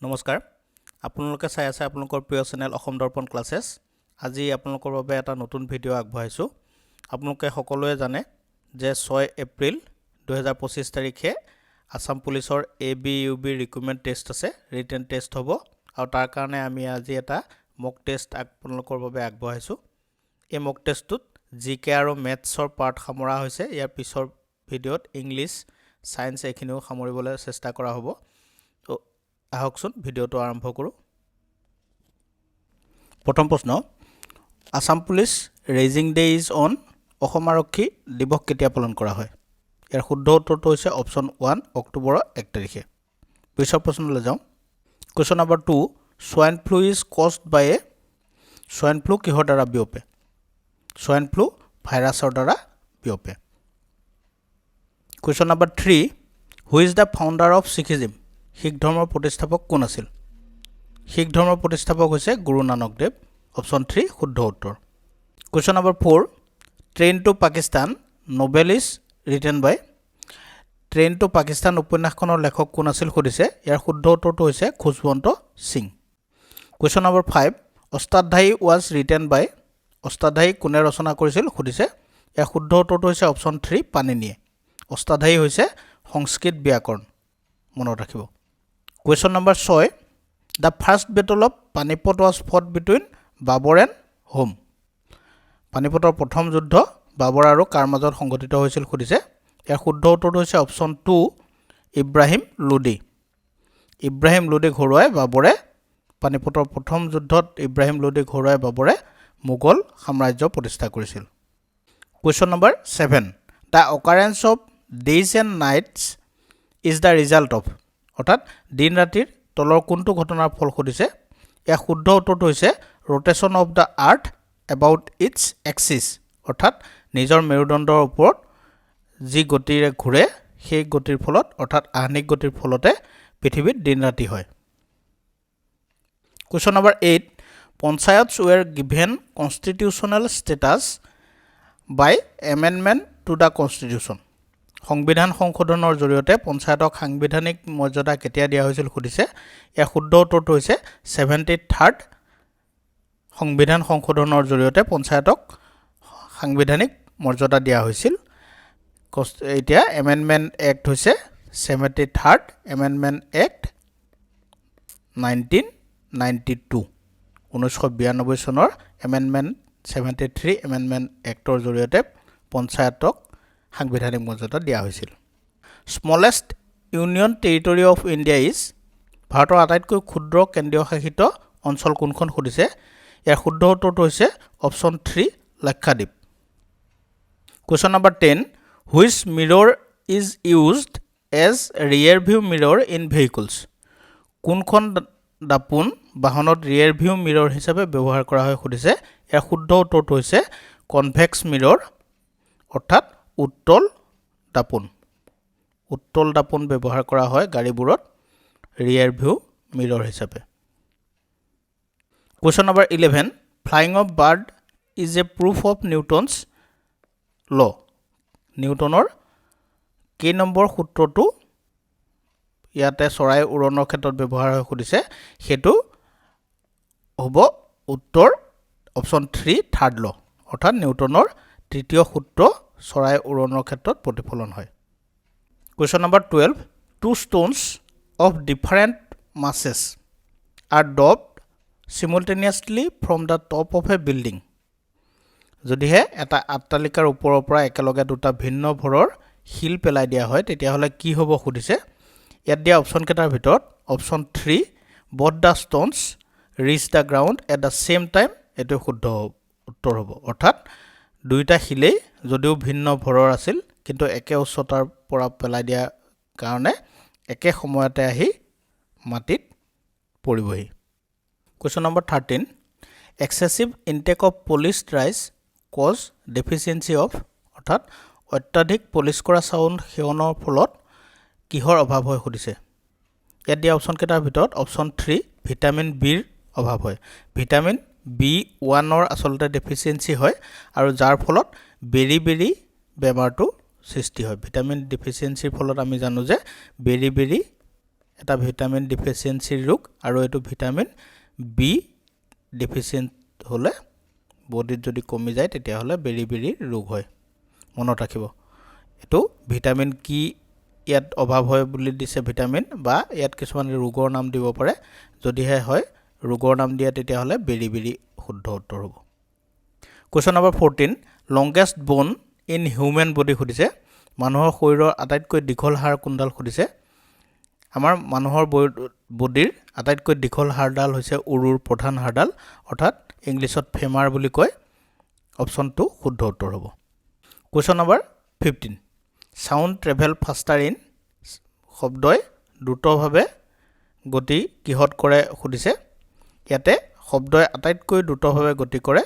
নমস্কাৰ আপোনালোকে চাই আছে আপোনালোকৰ প্ৰিয় চেনেল অসম দৰ্পণ ক্লাছেছ আজি আপোনালোকৰ বাবে এটা নতুন ভিডিঅ' আগবঢ়াইছোঁ আপোনালোকে সকলোৱে জানে যে 6 এপ্ৰিল 2025 তাৰিখে আসাম পুলিচৰ ABUB ৰিক্ৰুটমেণ্ট টেষ্ট আছে ৰিটেন টেষ্ট হ'ব আৰু তাৰ কাৰণে আমি আজি এটা মক টেষ্ট আপোনালোকৰ বাবে আগবঢ়াইছোঁ এই মক টেষ্টটোত জিকে আৰু মেথছৰ পাৰ্ট সামৰা হৈছে ইয়াৰ পিছৰ ভিডিঅ'ত ইংলিছ সায়েন্স এইখিনিও সামৰিবলৈ চেষ্টা কৰা হ'ব আহকচোন ভিডিঅ'টো আৰম্ভ কৰোঁ প্ৰথম প্ৰশ্ন Assam police raging day is on Assam আৰক্ষী দিৱস কেতিয়া পালন কৰা হয় ইয়াৰ শুদ্ধ উত্তৰটো হৈছে অপশ্যন 1 অক্টোবৰৰ 1 তাৰিখে পিছৰ প্ৰশ্নলৈ যাওঁ question number 2 swine flu is caused by a swine flu কিহৰ দ্বাৰা বিয়পে সোয়াইন ফ্লু ভাইৰাছৰ দ্বাৰা বিয়পে question number 3 who is the founder of Sikhism Sikh ধৰ্মৰ প্ৰতিষ্ঠাপক কোন আছিল শিখ ধৰ্মৰ প্ৰতিষ্ঠাপক হৈছে গুৰু নানক দেৱ অপশ্যন 3 শুদ্ধ উত্তৰ question number 4 train to Pakistan novel is written by train to Pakistan উপন্যাসখনৰ লেখক কোন আছিল সুধিছে ইয়াৰ শুদ্ধ উত্তৰটো হৈছে Khushwant Singh question number 5 Ashtadhyayi was written by Ashtadhyayi কোনে ৰচনা কৰিছিল সুধিছে ইয়াৰ শুদ্ধ উত্তৰটো হৈছে অপশ্যন 3 পাণিনিয়ে অষ্টাধ্যায়ী হৈছে সংস্কৃত ব্যাকৰণ মনত ৰাখিব Question number 6. The first battle of Panipat was fought between Babur and whom? পানিপটৰ প্ৰথম যুদ্ধ বাবৰ আৰু কাৰ মাজত সংঘটিত হৈছিল সুধিছে ইয়াৰ শুদ্ধ উত্তৰটো হৈছে অপশ্যন 2 ইব্ৰাহিম লোডি ইব্ৰাহিম লোডি ঘৰুৱাই বাবৰে পানিপটৰ প্ৰথম যুদ্ধত ইব্ৰাহিম লোডি ঘৰুৱাই বাবৰে মোগল সাম্ৰাজ্য প্ৰতিষ্ঠা কৰিছিল Question number 7. The occurrence of days and nights is the result of অৰ্থাৎ দিন ৰাতিৰ তলৰ কোনটো ঘটনাৰ ফল সুধিছে ইয়াৰ শুদ্ধ উত্তৰটো হৈছে rotation of the earth about its axis অৰ্থাৎ নিজৰ মেৰুদণ্ডৰ ওপৰত যি গতিৰে ঘূৰে সেই গতিৰ ফলত অৰ্থাৎ আহ্নিক গতিৰ ফলতে পৃথিৱীত দিন ৰাতি হয় Question number 8 Panchayats were given constitutional status by amendment to the constitution সংবিধান সংশোধনৰ জৰিয়তে পঞ্চায়তক সাংবিধানিক মৰ্যাদা কেতিয়া দিয়া হৈছিল সুধিছে ইয়াৰ শুদ্ধ উত্তৰটো হৈছে 73rd সংবিধান সংশোধনৰ জৰিয়তে পঞ্চায়তক সাংবিধানিক মৰ্যাদা দিয়া হৈছিল এতিয়া এমেন্ডমেন্ট এক্ট হৈছে 73rd এমেন্ডমেন্ট এক্ট 1992 1992 চনৰ এমেন্ডমেন্ট 73 এমেন্ডমেন্ট এক্টৰ জৰিয়তে পঞ্চায়তক সাংবিধানিক মৰ্যাদা দিয়া হৈছিল smallest union territory of India is ভাৰতৰ আটাইতকৈ ক্ষুদ্ৰ কেন্দ্ৰীয় শাসিত অঞ্চল কোনখন সুধিছে ইয়াৰ শুদ্ধ উত্তৰটো হৈছে option 3 Lakshadweep Question number 10 Which mirror is used as rear view mirror in vehicles কোনখন দাপোন বাহনত rear view mirror হিচাপে ব্যৱহাৰ কৰা হয় সুধিছে ইয়াৰ শুদ্ধ উত্তৰটো হৈছে কনভেক্স mirror অৰ্থাৎ উত্তল দাপোন ব্যৱহাৰ কৰা হয় গাড়ীবোৰত rear view mirror হিচাপে Question number 11 Flying of bird is a proof of Newton's law নিউটনৰ কেই নম্বৰ সূত্ৰটো ইয়াতে চৰাই উৰণৰ ক্ষেত্ৰত ব্যৱহাৰ হয় সুধিছে হেতু হ'ব উত্তৰ অপশ্যন 3 থাৰ্ড ল অৰ্থাৎ নিউটনৰ তৃতীয় সূত্ৰ চৰাই উৰণৰ ক্ষেত্ৰত প্ৰতিফলন হয় Question number 12 Two stones of different masses are dropped simultaneously from the top of a building যদিহে এটা আট্টালিকাৰ ওপৰৰ পৰা একেলগে দুটা ভিন্ন ভৰৰ শিল পেলাই দিয়া হয় তেতিয়া হলে কি হ'ব সুধিছে ইয়াত দিয়া অপচন কেটাৰ ভিতৰত option 3 both the stones reach the ground at the same time এটো শুদ্ধ উত্তৰ হ'ব অৰ্থাৎ দুইটা শিলেই যদিও ভিন্ন ভৰৰ আছিল কিন্তু একে উচ্চতাৰ পৰা পেলাই দিয়া কাৰণে একে সময়তে আহি মাটিত পৰিবহি Question number 13 Excessive intake of polished rice cause deficiency of অৰ্থাৎ অত্যাধিক পলিশ কৰা চাউল সেৱনৰ ফলত কিহৰ অভাৱ হয় সুধিছে ইয়াত দিয়া অপচন কেটাৰ ভিতৰত অপচন 3 ভিটামিন বিৰ অভাৱ হয় ভিটামিন B1 ৰ আসলতে ডেফিচিয়েন্সি হয় আৰু যাৰ ফলত বেৰি বেমাৰটো সৃষ্টি হয় ভিটামিন ডেফিচিয়েন্সিৰ ফলত আমি জানো যে বেৰি এটা ভিটামিন ডিফিচিয়েন্সিৰ ৰোগ আৰু এইটো ভিটামিন বি ডিফিচিয়েন্ট হ'লে বডিত যদি কমি যায় তেতিয়াহ'লে বেৰি ৰোগ হয় মনত ৰাখিব এইটো ভিটামিন কি ইয়াত অভাৱ হয় বুলি দিছে ভিটামিন বা ইয়াত কিছুমান ৰোগৰ নাম দিব পাৰে যদিহে হয় ৰোগৰ নাম দিয়া তেতিয়াহ'লে বেৰি শুদ্ধ উত্তৰ হ'ব কোৱেশ্চন নম্বৰ 14 লংগেষ্ট বোন ইন হিউম্যান বডি সুধিছে মানুহৰ শৰীৰৰ আটাইতকৈ দীঘল হাড় কোনডাল সুধিছে আমাৰ মানুহৰ বডিৰ আটাইতকৈ দীঘল হাড়ডাল হৈছে উৰুৰ প্ৰধান হাড়ডাল অৰ্থাৎ ইংলিছত ফেমাৰ বুলি কয় অপচন 2 শুদ্ধ উত্তৰ হ'ব question number 15 sound travel faster in শব্দই দ্ৰুতভাৱে গতি কিহত কৰে সুধিছে ইয়াতে শব্দই আটাইতকৈ দ্ৰুতভাৱে গতি কৰে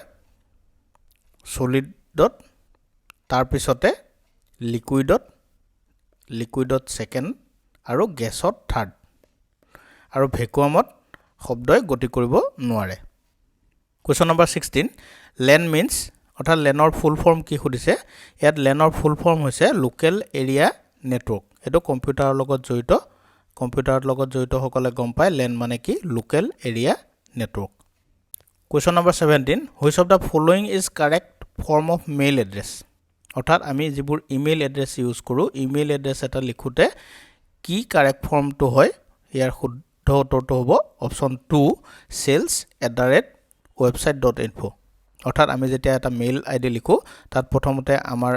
সলিডত তাৰ পিছতে লিকুইডত সেকেন্ড আৰু গেছত থাৰ্ড আৰু ভেকুৱামত শব্দই গতি কৰিব নোৱাৰে কোৱেশ্চন নম্বৰ 16 লেন মিন্স অৰ্থাৎ লেনৰ ফুল ফৰ্ম কি সুধিছে ইয়াত লেনৰ ফুল ফৰ্ম হৈছে লোকেল এৰিয়া নেটৱৰ্ক এটো কম্পিউটাৰৰ লগত জড়িত সকলে গম পায় লেন মানে কি local area network question number 17 which of the following is correct form of mail address অৰ্থাৎ আমি যিবোৰ ইমেইল এড্ৰেছ ইউজ কৰো ইমেইল এড্ৰেছ এটা লিখোতে কি কাৰেক্ট ফৰ্মটো হয় ইয়াৰ শুদ্ধ উত্তৰটো হ'ব অপচন 2 sales@website.info অৰ্থাৎ আমি যেতিয়া এটা মেইল আইডি লিখো তাত প্ৰথমতে আমাৰ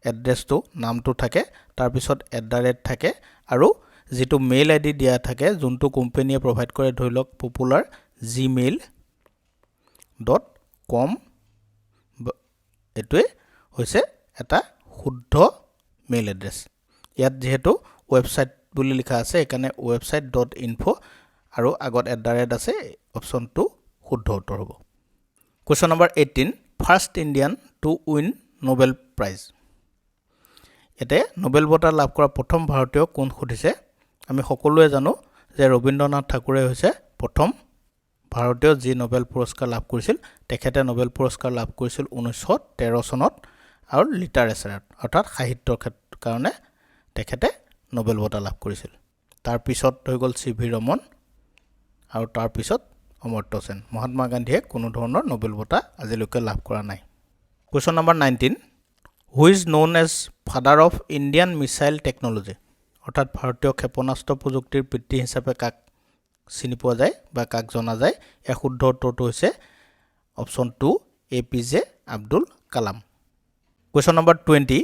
এড্ৰেছটো নামটো থাকে তাৰ পিছত থাকে আৰু যেটো মেইল আইডি দিয়া থাকে যোনটো কোম্পানীয়ে প্ৰভাইড কৰে ধৰি লওক পপুলাৰ gmail.com এটোৱে হৈছে এটা শুদ্ধ মেইল এড্ৰেছ ইয়াত যেহেতু ওয়েবসাইট বুলি লিখা আছে এখানে website.info আৰু আগত আছে অপচন 2 শুদ্ধ উত্তৰ হ'ব question number 18 first Indian to win Nobel prize এতে নোবেল বঁটা লাভ কৰা প্ৰথম ভাৰতীয় কোন সুধিছে আমি সকলোৱে জানো যে ৰবীন্দ্ৰনাথ ঠাকুৰে হৈছে প্ৰথম ভাৰতীয় যি নোবেল পুৰস্কাৰ লাভ কৰিছিল তেখেতে নোবেল পুৰস্কাৰ লাভ কৰিছিল 1913 চনত আৰু লিটাৰেচাৰত অৰ্থাৎ সাহিত্যৰ কাৰণে তেখেতে নোবেল বঁটা লাভ কৰিছিল তাৰ পিছত হৈ গল সিভি ৰমন আৰু তাৰ পিছত অমৰ্ত্য সেন মহাত্মা গান্ধীয়ে কোনো ধৰণৰ নোবেল বঁটা আজিলৈকে লাভ কৰা নাই question number 19 who is known as father of Indian missile technology অৰ্থাৎ ভাৰতীয় ক্ষেপণাস্ত্ৰ প্ৰযুক্তিৰ পিতৃ হিচাপে কাক চিনি পোৱা যায় বা কাক জনা যায় ইয়াৰ শুদ্ধ উত্তৰটো হৈছে option 2 APJ Abdul Kalam question number 20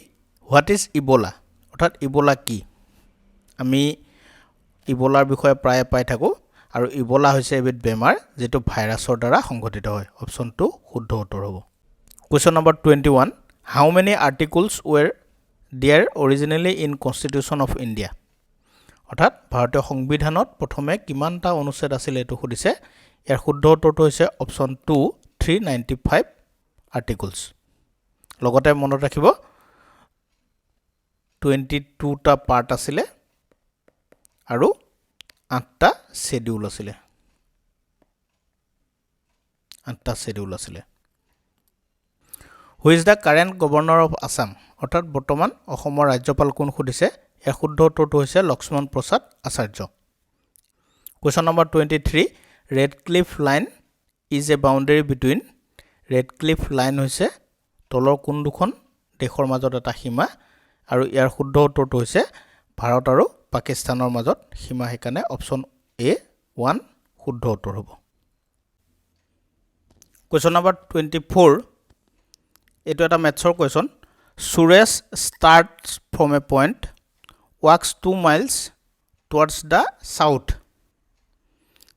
what is Ebola অৰ্থাৎ ইবোলা কি আমি ইবোলাৰ বিষয়ে প্ৰায় পাই থাকো আৰু ইবোলা হৈছে এবিধ বেমাৰ যেটো ভাইৰাছৰ দ্বাৰা সংঘটিত হয় অপচন 2 শুদ্ধ উত্তৰ হ'ব question number 21 how many articles were there originally in constitution of India অৰ্থাৎ ভাৰতীয় সংবিধানত প্ৰথমে কিমানটা অনুচ্ছেদ আছিল এটো সুধিছে ইয়াৰ শুদ্ধ উত্তৰটো হৈছে অপচন 2 395 articles লগতে মনত ৰাখিব 22 টা পাৰ্ট আছিলে আৰু 8টা শিডিউল আছিলে Who is the current governor of Assam অৰ্থাৎ বৰ্তমান অসমৰ ৰাজ্যপাল কোন সুধিছে ইয়াৰ শুদ্ধ উত্তৰটো হৈছে Lakshman Prasad Acharya question number 23 Radcliffe line is a boundary between Radcliffe line হৈছে তলৰ কোন দুখন দেশৰ মাজত এটা সীমা আৰু ইয়াৰ শুদ্ধ উত্তৰটো হৈছে ভাৰত আৰু পাকিস্তানৰ মাজত সীমা হেকানে অপচন A1 শুদ্ধ উত্তৰ হ'ব কোৱেশ্চন নম্বৰ 24 এটো এটা ম্যাথছৰ question Suresh starts from a point walks 2 miles towards the south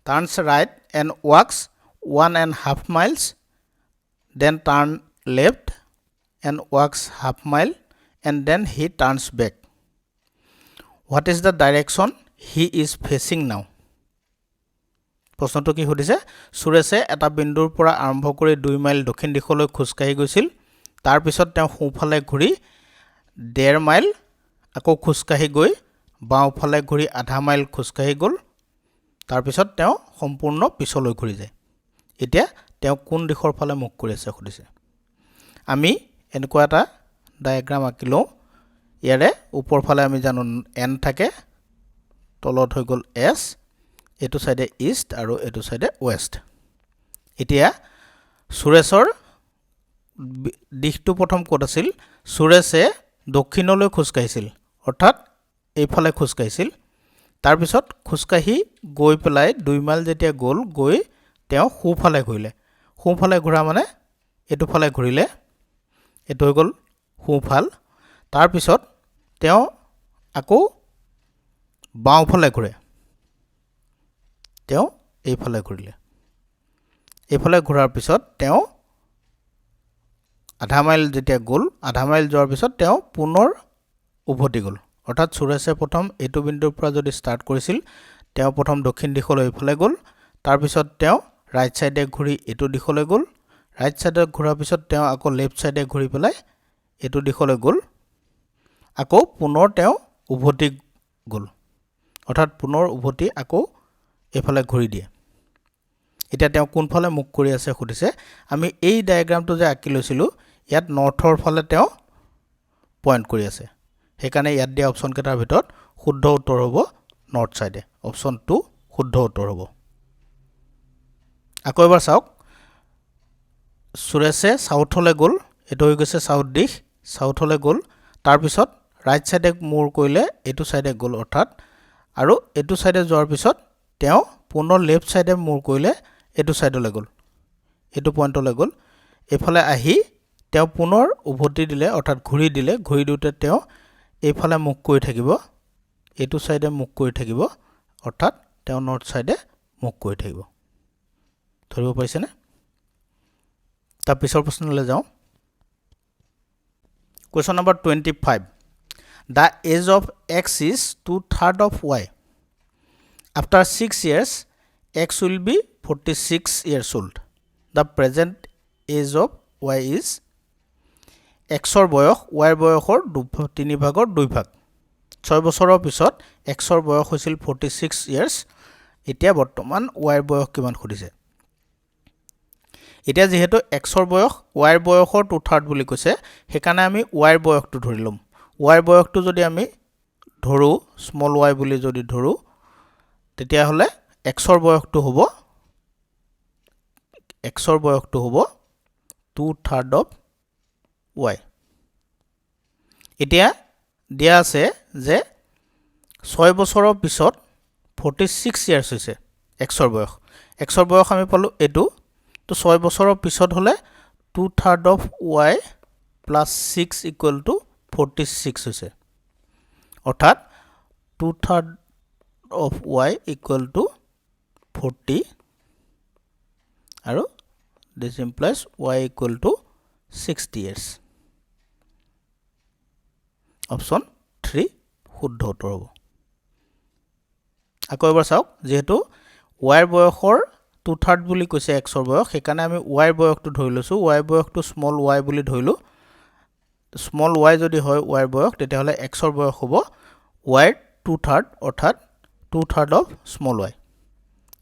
turns right and walks 1.5 miles then turn left and walks half mile and then he turns back what is the direction he is facing now প্ৰশ্নটো কি সুধিছে সুৰেশে এটা বিন্দুৰ পৰা আৰম্ভ কৰি 2 mile দক্ষিণ দিশলৈ খোজকাঢ়ি গৈছিল তাৰ পিছত তেওঁ সোঁফালে ঘূৰি 1.5 মাইল আকৌ খোজকাঢ়ি গৈ বাওঁফালে ঘূৰি আধা মাইল খোজকাঢ়ি গল তাৰ পিছত তেওঁ সম্পূৰ্ণ পিছলৈ ঘূৰি যায় এতিয়া তেওঁ কোন দিশৰ ফালে মুখ কৰি আছে সুধিছে আমি এনেকুৱা এটা ডায়াগ্ৰাম আঁকিলো ইয়াৰে ওপৰ ফালে আমি জানো n থাকে তলত হৈ গ'ল এছ, এইটো চাইডে ইষ্ট আৰু এইটো চাইডে ৱেষ্ট। এতিয়া সুৰেশৰ দিশটো প্ৰথম ক'ত আছিল? সুৰেশে দক্ষিণলৈ খোজকাঢ়িছিল, অৰ্থাৎ এইফালে খোজকাঢ়িছিল। তাৰপিছত খোজকাঢ়ি গৈ পেলাই 2 মাইল যেতিয়া গ'ল, গৈ তেওঁ সোঁফালে ঘূৰিলে। সোঁফালে ঘূৰা মানে এইটো ফালে ঘূৰিলে, এইটো হৈ গ'ল সোঁফাল। তাৰপিছত তেওঁ আকৌ বাওঁফালে ঘূৰে, তেওঁ এইফালে ঘূৰিলে। এইফালে ঘূৰাৰ পিছত তেওঁ আধা মাইল যেতিয়া গ'ল, আধা মাইল যোৱাৰ পিছত তেওঁ পুনৰ উভতি গ'ল। অৰ্থাৎ সুৰেশে প্ৰথম এইটো বিন্দুৰ পৰা যদি ষ্টাৰ্ট কৰিছিল, তেওঁ প্ৰথম দক্ষিণ দিশলৈ এইফালে গ'ল, তাৰপিছত তেওঁ ৰাইট ছাইডে ঘূৰি এইটো দিশলৈ গ'ল, ৰাইট ছাইডে ঘূৰাৰ পিছত তেওঁ আকৌ লেফ্ট ছাইডে ঘূৰি পেলাই এইটো দিশলৈ গ'ল, আকৌ পুনৰ তেওঁ উভতি গ'ল, অৰ্থাৎ পুনৰ উভতি আকৌ এইফালে ঘূৰি দিয়ে। এতিয়া তেওঁ কোনফালে মুখ কৰি আছে সুধিছে। আমি এই ডায়েগ্ৰামটো যে আঁকি লৈছিলোঁ, ইয়াত নৰ্থৰ ফালে তেওঁ পইণ্ট কৰি আছে, সেইকাৰণে ইয়াত দিয়া অপশ্যন কেইটাৰ ভিতৰত শুদ্ধ উত্তৰ হ'ব নৰ্থ ছাইডে। অপশ্যন 2 শুদ্ধ উত্তৰ হ'ব। আকৌ এবাৰ চাওক, সুৰেশে চাউথলৈ গ'ল, এইটো হৈ গৈছে চাউথ দিশ, চাউথলৈ গ'ল, তাৰপিছত ৰাইট ছাইডে মূৰ কৰিলে, এইটো ছাইডে গ'ল অৰ্থাৎ, আৰু এইটো ছাইডে যোৱাৰ পিছত তেওঁ পুনৰ লেফ্ট ছাইডে মূৰ কৰিলে, এইটো ছাইডলৈ গ'ল, এইটো পইণ্টলৈ গ'ল। এইফালে আহি তেওঁ পুনৰ উভতি দিলে, অৰ্থাৎ ঘূৰি দিলে। ঘূৰি দিওঁতে তেওঁ এইফালে মুখ কৰি থাকিব, এইটো ছাইডে মুখ কৰি থাকিব, অৰ্থাৎ তেওঁ নৰ্থ ছাইডে মুখ কৰি থাকিব। ধৰিব পাৰিছেনে? তাৰ পিছৰ প্ৰশ্নলৈ যাওঁ। Question number 25। The age of x is 2/3 of y. After 6 years, x will be 46 years old. The present age of y is, xৰ বয়স y ৰ বয়সৰ 3 ভাগৰ 2 ভাগ। 6 বছৰৰ পিছত xৰ বয়স হৈছিল 46 years। এতিয়া বৰ্তমান y ৰ বয়স কিমান সুধিছে। এতিয়া যিহেতু xৰ বয়স y ৰ বয়সৰ 2/3 বুলি কৈছে, সেইকাৰণে আমি y ৰ বয়সটো ধৰি ল'ম। y ৰ বয়সটো যদি আমি ধৰোঁ, স্মল y বুলি যদি ধৰোঁ, তেতিয়াহ'লে xৰ বয়সটো হ'ব 2/3 of y। এতিয়া দিয়া আছে যে 6 বছৰৰ পিছত 46 years হৈছে xৰ বয়স। xৰ বয়স আমি পালোঁ এইটো, তো 6 বছৰৰ পিছত হ'লে 2/3 of y plus 6 equal to 46 হৈছে। অৰ্থাৎ 2/3 of y equal to 40, আৰু this implies y equal to 60 years. Option 3 শুদ্ধ উত্তৰ হ'ব। আকৌ এবাৰ চাওক, যিহেতু y ৰ বয়সৰ 2/3 বুলি কৈছে xৰ বয়স, সেইকাৰণে আমি y ৰ বয়সটো ধৰি লৈছোঁ। y ৰ বয়সটো স্মল y বুলি ধৰিলোঁ। স্মল y যদি হয় y ৰ বয়স, তেতিয়াহ'লে xৰ বয়স হ'ব y ৰ 2/3, অৰ্থাৎ 2/3 of স্মল y।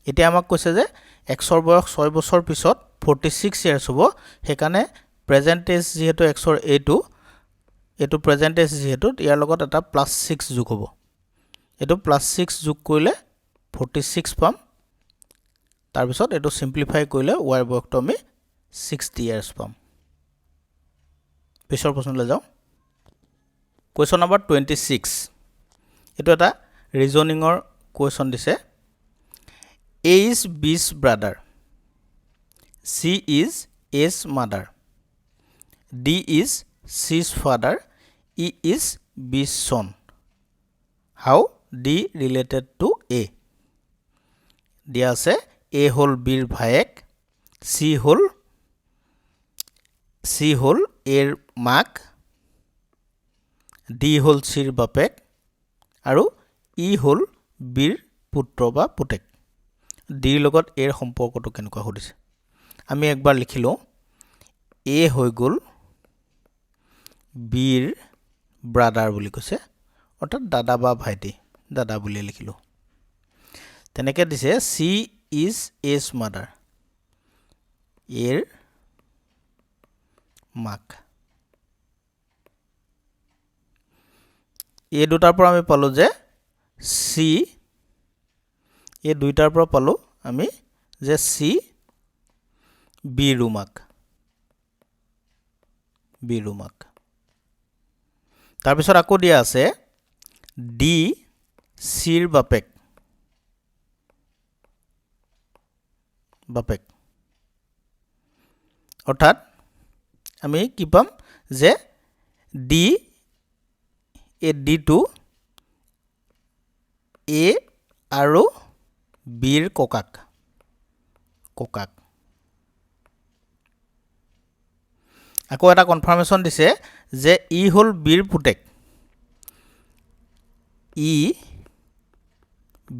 এতিয়া আমাক কৈছে যে xৰ বয়স 6 বছৰ পিছত 46 years হ'ব, সেইকাৰণে প্ৰেজেণ্ট এজ যিহেতু xৰ এইটো প্ৰেজেণ্ট এজ যিহেতু, ইয়াৰ লগত এটা +6 যোগ হ'ব। এইটো +6 যোগ কৰিলে 46 পাম। তাৰপিছত এইটো চিম্প্লিফাই কৰিলে y ৰ বয়সটো আমি 60 years পাম। পিছৰ প্ৰশ্নলৈ যাওঁ। Question number 26। এইটো এটা ৰিজনিঙৰ কুৱেশ্যন দিছে। A is B's brother, C is A's mother, D is C's father, E is B's son. How D related to A? দিয়া আছে A হ'ল B'ৰ ভায়েক, C হ'ল Aৰ মাক, D হ'ল C'ৰ বাপেক, আৰু E হ'ল B'ৰ পুত্ৰ বা পুতেক। ডিৰ লগত এৰ সম্পৰ্কটো কেনেকুৱা সুধিছে। আমি একবাৰ লিখি লওঁ। এ হৈ গ'ল বিৰ ব্ৰাদাৰ বুলি কৈছে, অৰ্থাৎ দাদা বা ভাইটি, দাদা বুলি লিখিলোঁ। তেনেকৈ দিছে চি ইজ এজ মাদাৰ, এৰ মাক। এই দুটাৰ পৰা আমি পালোঁ যে চি এই দুইটাৰ পৰা পালো আমি যে C B ৰুমাক তাৰপিছত আকৌ দিয়া আছে D Cৰ বাপেক অৰ্থাৎ আমি কি পাম যে D এই D টো A আৰু Bৰ ককাক আকৌ এটা কনফাৰ্মেশ্যন দিছে যে ই হ'ল বিৰ পুতেক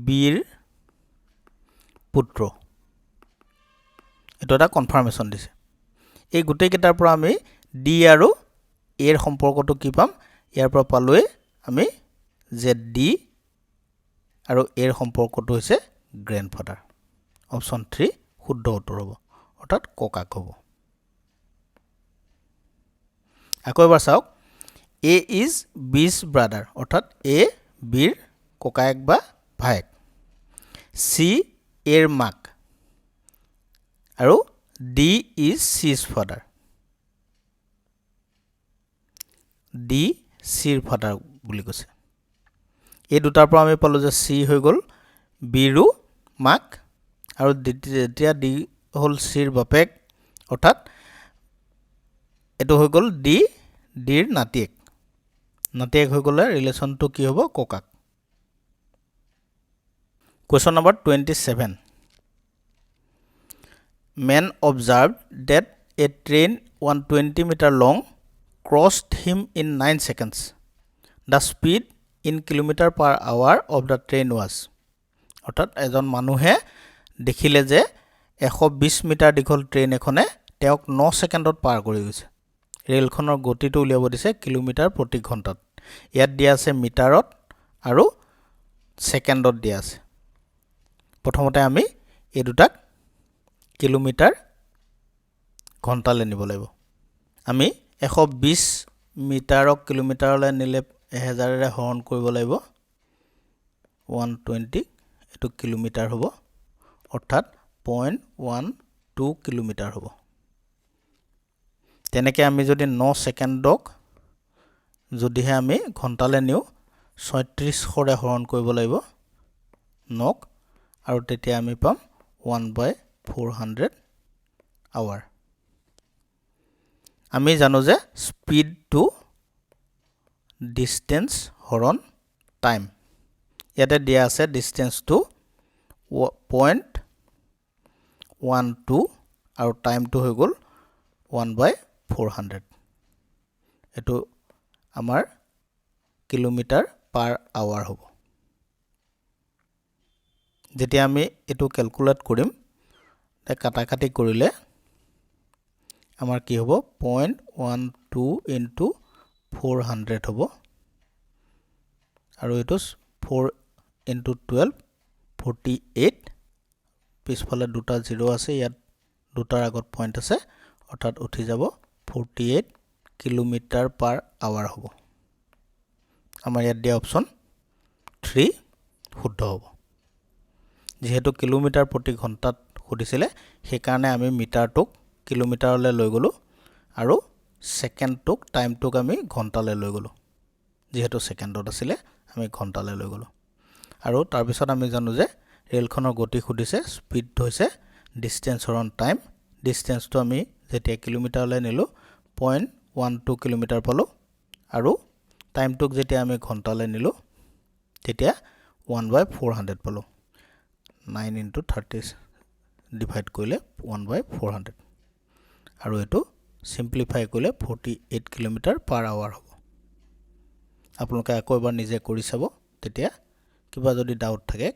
বিৰ পুত্ৰ এইটো এটা কনফাৰ্মেশ্যন দিছে এই গোটেই কেইটাৰ পৰা আমি ডি আৰু এৰ সম্পৰ্কটো কি পাম ইয়াৰ পৰা পালোৱে আমি যে ডি আৰু এৰ সম্পৰ্কটো হৈছে গ্ৰেণ্ডফাদাৰ অপচন 3 শুদ্ধ উত্তৰ হ'ব অৰ্থাৎ ককাক হ'ব আকৌ এবাৰ চাওক এ ইজ বি's ব্ৰাদাৰ অৰ্থাৎ এ বিৰ ককায়েক বা ভায়েক চি এৰ মাক আৰু ডি ইজ চি's ফাদাৰ ডি চিৰ ফাদাৰ বুলি কৈছে এই দুটাৰ পৰা আমি পালো যে চি হৈ গ'ল বিৰো মাক আৰু যেতিয়া ডি হ'ল চিৰ বাপেক অৰ্থাৎ এটো হৈ গ'ল ডিৰ নাতিয়েক হৈ গ'লে ৰিলেশ্যনটো কি হ'ব ককাক Question number 27 Man observed that a train 120 meter long crossed him in 9 seconds. The speed in kilometer per hour of the train was অৰ্থাৎ এজন মানুহে দেখিলে যে 120 মিটাৰ দীঘল ট্ৰেইন এখনে তেওঁক 9 ছেকেণ্ডত পাৰ কৰি গৈছে ৰেলখনৰ গতিটো উলিয়াব দিছে কিলোমিটাৰ প্ৰতি ঘণ্টাত ইয়াত দিয়া আছে মিটাৰত আৰু ছেকেণ্ডত দিয়া আছে প্ৰথমতে আমি এই দুটাক কিলোমিটাৰ ঘণ্টালৈ নিব লাগিব আমি 120 মিটাৰক কিলোমিটাৰলৈ নিলে 1000 ৰে হৰণ কৰিব লাগিব 120 এটো কিলোমিটাৰ হ'ব অৰ্থাৎ 0.12 কিলোমিটাৰ হ'ব তেনেকৈ আমি যদি 9 ছেকেণ্ডক যদিহে আমি ঘণ্টালৈ নিও 3600 ৰে হৰণ কৰিব লাগিব 9 আৰু তেতিয়া আমি পাম 1/400 আৱাৰ আমি জানো যে স্পীড টু ডিসটেন্স হৰণ টাইম ইয়াতে দিয়া আছে ডিসটেন্স টু 0.12 আৰু টাইমটো হৈ গ'ল 1/400 এটো আমাৰ কিলোমিটাৰ পাৰ আৱাৰ হ'ব যেতিয়া আমি এটো ক্যালকুলেট কৰিম তে কাটাকাটি কৰিলে আমাৰ কি হ'ব 0.12 ইনটু 400 হ'ব আৰু এটো 4 ইনটু 12 48 পিছফালে দুটা 0 আছে ইয়াত দুটাৰ আগত পইণ্ট আছে অৰ্থাৎ উঠি যাব 48 কিলোমিটাৰ পাৰ আৱাৰ হ'ব আমাৰ ইয়াত দিয়া অপচন 3 শুদ্ধ হ'ব যেহেতু কিলোমিটাৰ প্ৰতি ঘণ্টাত খুদিছিলে সেই কাৰণে আমি মিটাৰটোক কিলোমিটাৰলৈ লৈ গলো আৰু সেকেন্ডটোক টাইমটোক আমি ঘণ্টালৈ লৈ গলো যেহেতু সেকেন্ডত আছিলে আমি ঘণ্টালৈ লৈ গলো আৰু তাৰ পিছত আমি জানো যে ৰেলখনৰ গতি খুদিছে স্পীড হৈছে ডিসটেন্স হৰণ টাইম ডিসটেন্সটো আমি যেতিয়া কিলোমিটাৰলৈ নিলো 0.12 কিলোমিটাৰ পালো আৰু টাইমটোক যেতিয়া আমি ঘণ্টালৈ নিলো তেতিয়া 1/400 পালো 9 into 30 ডিভাইড কৰিলে 1/400 আৰু এটো সিম্পলিফাই কৰিলে 48 কিলোমিটাৰ পাৰ আৱাৰ হ'ব আপোনালোকে আকৌ এবাৰ নিজে কৰি চাব তেতিয়া কিবা যদি ডাউট থাকে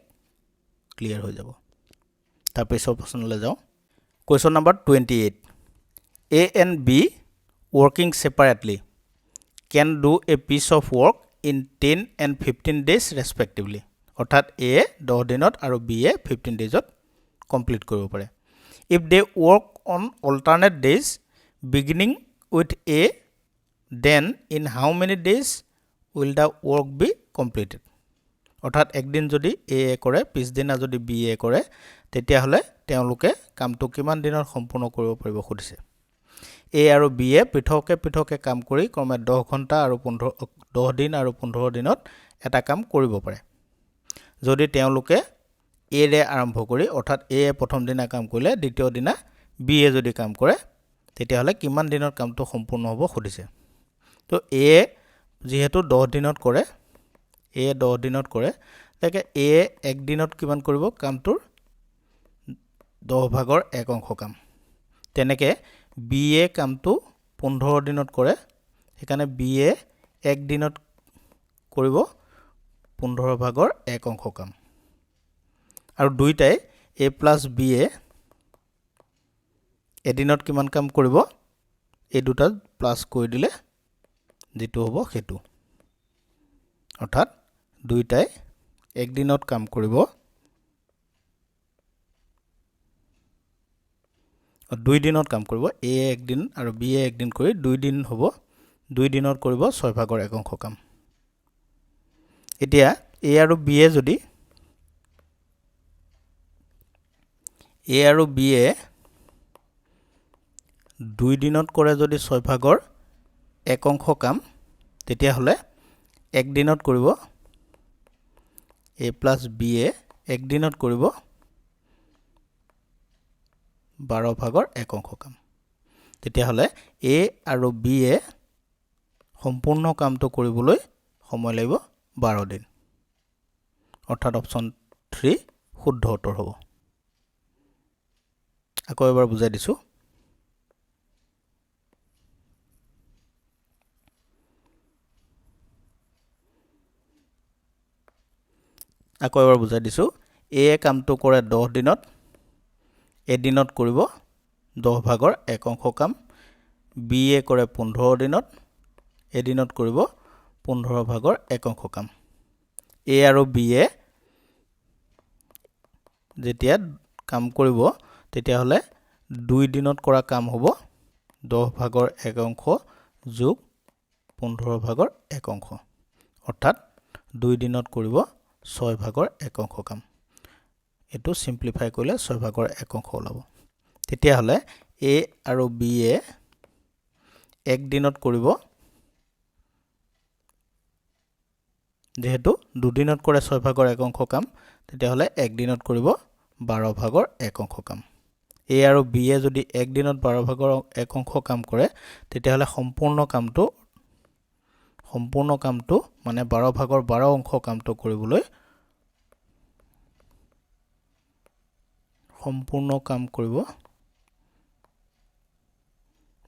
ক্লিয়াৰ হৈ যাব তাৰ পিছৰ প্ৰশ্নলৈ যাও Question number 28 A and B working separately can do a piece of work in 10 and 15 days respectively অৰ্থাৎ A 10 দিনত আৰু B 15 daysত কমপ্লিট কৰিব পাৰে if they work on alternate days beginning with A then in how many days will the work be completed অৰ্থাৎ একদিন যদি এ কৰে পিছদিনা যদি বি কৰে তেতিয়াহ'লে তেওঁলোকে কামটো কিমান দিনত সম্পূৰ্ণ কৰিব পাৰিব সুধিছে এ আৰু বি পৃথকে কাম কৰি ক্ৰমে 10 ঘণ্টা আৰু 10 দিন আৰু 15 দিনত এটা কাম কৰিব পাৰে যদি তেওঁলোকে এৰে আৰম্ভ কৰি অৰ্থাৎ এ প্ৰথম দিনা কাম কৰিলে দ্বিতীয় দিনা বি যদি কাম কৰে তেতিয়াহ'লে কিমান দিনত কামটো সম্পূৰ্ণ হ'ব সুধিছে তো এ যেহেতু 10 দিনত কৰে এ 10 দিনত কৰে তাকে এ এক দিনত কিমান কৰিব কামটোৰ 10 ভাগৰ 1 অংশ কাম তেনেকে বি কামটো 15 দিনত কৰে সেইকাৰণে বি এক দিনত কৰিব 15 ভাগৰ 1 অংশ কাম আৰু দুইটাই এ প্লাছ বি এদিনত কিমান কাম কৰিব এই দুটা প্লাস কৰি দিলে যেটো হ'ব হেতু অৰ্থাৎ দুইটাই এক দিনত কাম কৰিব দুই দিনত কাম কৰিব এ এক দিন আৰু বি এক দিন কৰি দুই দিন হ'ব দুই দিনত কৰিব 6 ভাগৰ 1 অংশ কাম এতিয়া এ আৰু বি যদি এ আৰু বি দুই দিনত কৰে যদি 6 ভাগৰ 1 অংশ কাম তেতিয়া হলে এক দিনত কৰিব a plus b এক দিনত কৰিব 12 ভাগৰ 1 অংশ কাম তেতিয়া হলে a আৰু b সম্পূৰ্ণ কামটো কৰিবলৈ সময় লাগিব 12 দিন অৰ্থাৎ অপচন 3 শুদ্ধ উত্তৰ হ'ব আকৌ এবাৰ বুজাই দিছো আকৌ এবাৰ বুজাই দিছো এ কামটো কৰে 10 দিনত এদিনত কৰিব 10 ভাগৰ 1 অংশ কাম বি কৰে 15 দিনত এদিনত কৰিব 15 ভাগৰ 1 অংশ কাম এ আৰু বি যেতিয়া কাম কৰিব তেতিয়া হলে 2 দিনত কৰা কাম হ'ব 10 ভাগৰ 1 অংশ যোগ 15 ভাগৰ 1 অংশ অৰ্থাৎ 2 দিনত কৰিব 6 ভাগৰ 1 অংশ কাম এটো সিম্পলিফাই কৰিলে 6 ভাগৰ 1 অংশ ওলাব তেতিয়া হলে a আৰু b এক দিনত কৰিব যেহেতু দুদিনত কৰে 6 ভাগৰ 1 অংশ কাম তেতিয়া হলে এক দিনত কৰিব 12 ভাগৰ 1 অংশ কাম a আৰু b যদি এক দিনত 12 ভাগৰ 1 অংশ কাম কৰে তেতিয়া হলে সম্পূৰ্ণ কামটো মানে 12 ভাগৰ 12 অংশ কামটো কৰিবলৈ সম্পূৰ্ণ কাম কৰিব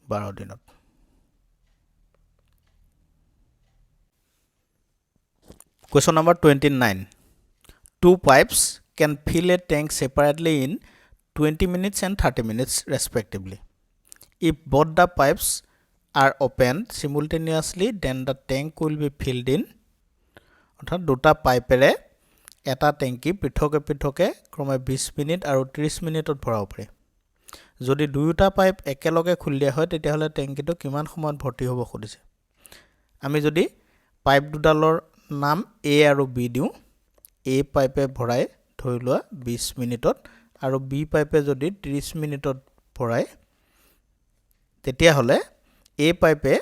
12 দিনত Question number 29 Two pipes can fill a tank separately in 20 minutes and 30 minutes respectively if both the pipes are opened simultaneously then the tank will be filled in অৰ্থাৎ দুটা পাইপেৰে এটা টেংকি পৃথকে ক্ৰমে 20 মিনিট আৰু 30 মিনিটত ভৰাব পাৰে যদি দুয়োটা পাইপ একেলগে খুলি দিয়া হয় তেতিয়া হলে টেংকিটো কিমান সময়ত ভৰ্তি হ'ব খুদিছে আমি যদি পাইপ দুডালৰ নাম A আৰু B দিও A পাইপে ভৰাই ধৰি লোৱা 20 মিনিটত আৰু B পাইপে যদি 30 মিনিটত ভৰাই তেতিয়া হলে A পাইপে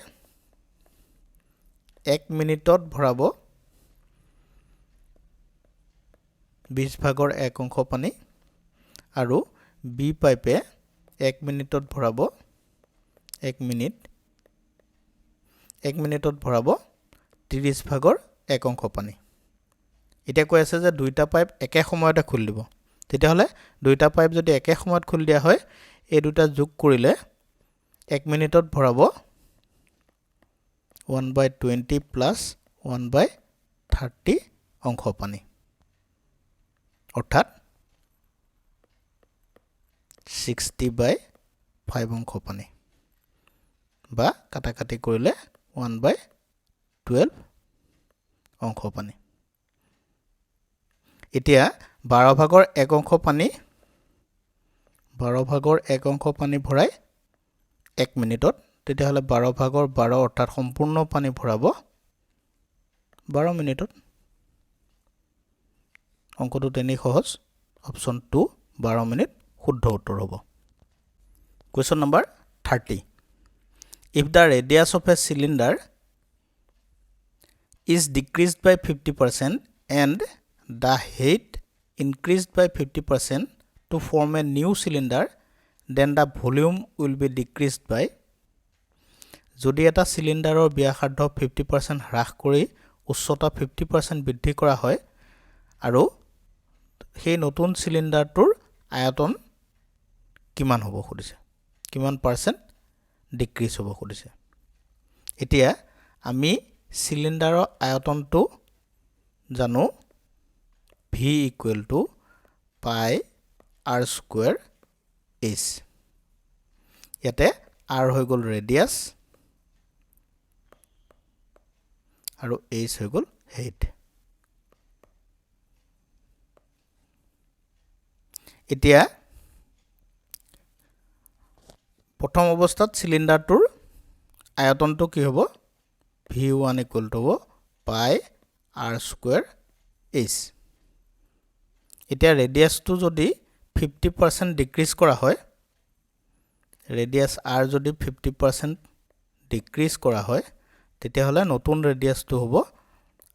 1 মিনিটত ভৰাব 20 ভাগৰ 1 অংশ পানী আৰু B পাইপে 1 মিনিটত ভৰাব 1 মিনিটত ভৰাব 30 ভাগৰ 1 অংশ পানী এটা কৈ আছে যে দুইটা পাইপ একে সময়তে খুলি দিব তেতিয়া হলে দুইটা পাইপ যদি একে সময়ত খুলি দিয়া হয় এই দুটা যোগ কৰিলে 1 মিনিটত ভৰাব 1/20 plus 1/30 অংশ পানী অৰ্থাৎ 60/5 অংশ পানী বা কাটাকাটি কৰিলে 1/12 অংশ পানী এতিয়া 12 ভাগৰ 1 অংশ পানী 12 ভাগৰ 1 অংশ পানী ভৰাই 1 মিনিটত তেতিয়া হলে 12 ভাগৰ 12 অৰ্থাৎ সম্পূৰ্ণ পানী ভৰাব 12 মিনিটত অংকটো তেনেই সহজ অপশ্যন 2 12 মিনিট শুদ্ধ উত্তৰ হ'ব Question number 30 If the radius of a cylinder is decreased by 50% and the height increased by 50% to form a new cylinder then the volume will be decreased by যদি এটা সিলিন্ডাৰৰ ব্যাসাৰ্ধ 50% হ্ৰাস কৰি উচ্চতা 50% বৃদ্ধি কৰা হয় আৰু সেই নতুন সিলিন্ডাৰটোৰ আয়তন কিমান হ'ব খুদিছে কিমান পাৰ্চেন্ট ডিক্ৰিজ হ'ব খুদিছে এতিয়া আমি সিলিন্ডাৰৰ আয়তনটো জানো v equal to pi r square h ইয়াতে r হৈ গ'ল ৰেডিয়াস আৰু h হৈ গ'ল height এতিয়া প্ৰথম অৱস্থাত সিলিন্ডাৰটোৰ আয়তনটো কি হ'ব v1 equal to pi r square h এতিয়া ৰেডিয়াসটো যদি 50% ডিক্ৰিজ কৰা হয় ৰেডিয়াস r যদি 50% ডিক্ৰিজ কৰা হয় তেতিয়া হলে নতুন ৰেডিয়াসটো হ'ব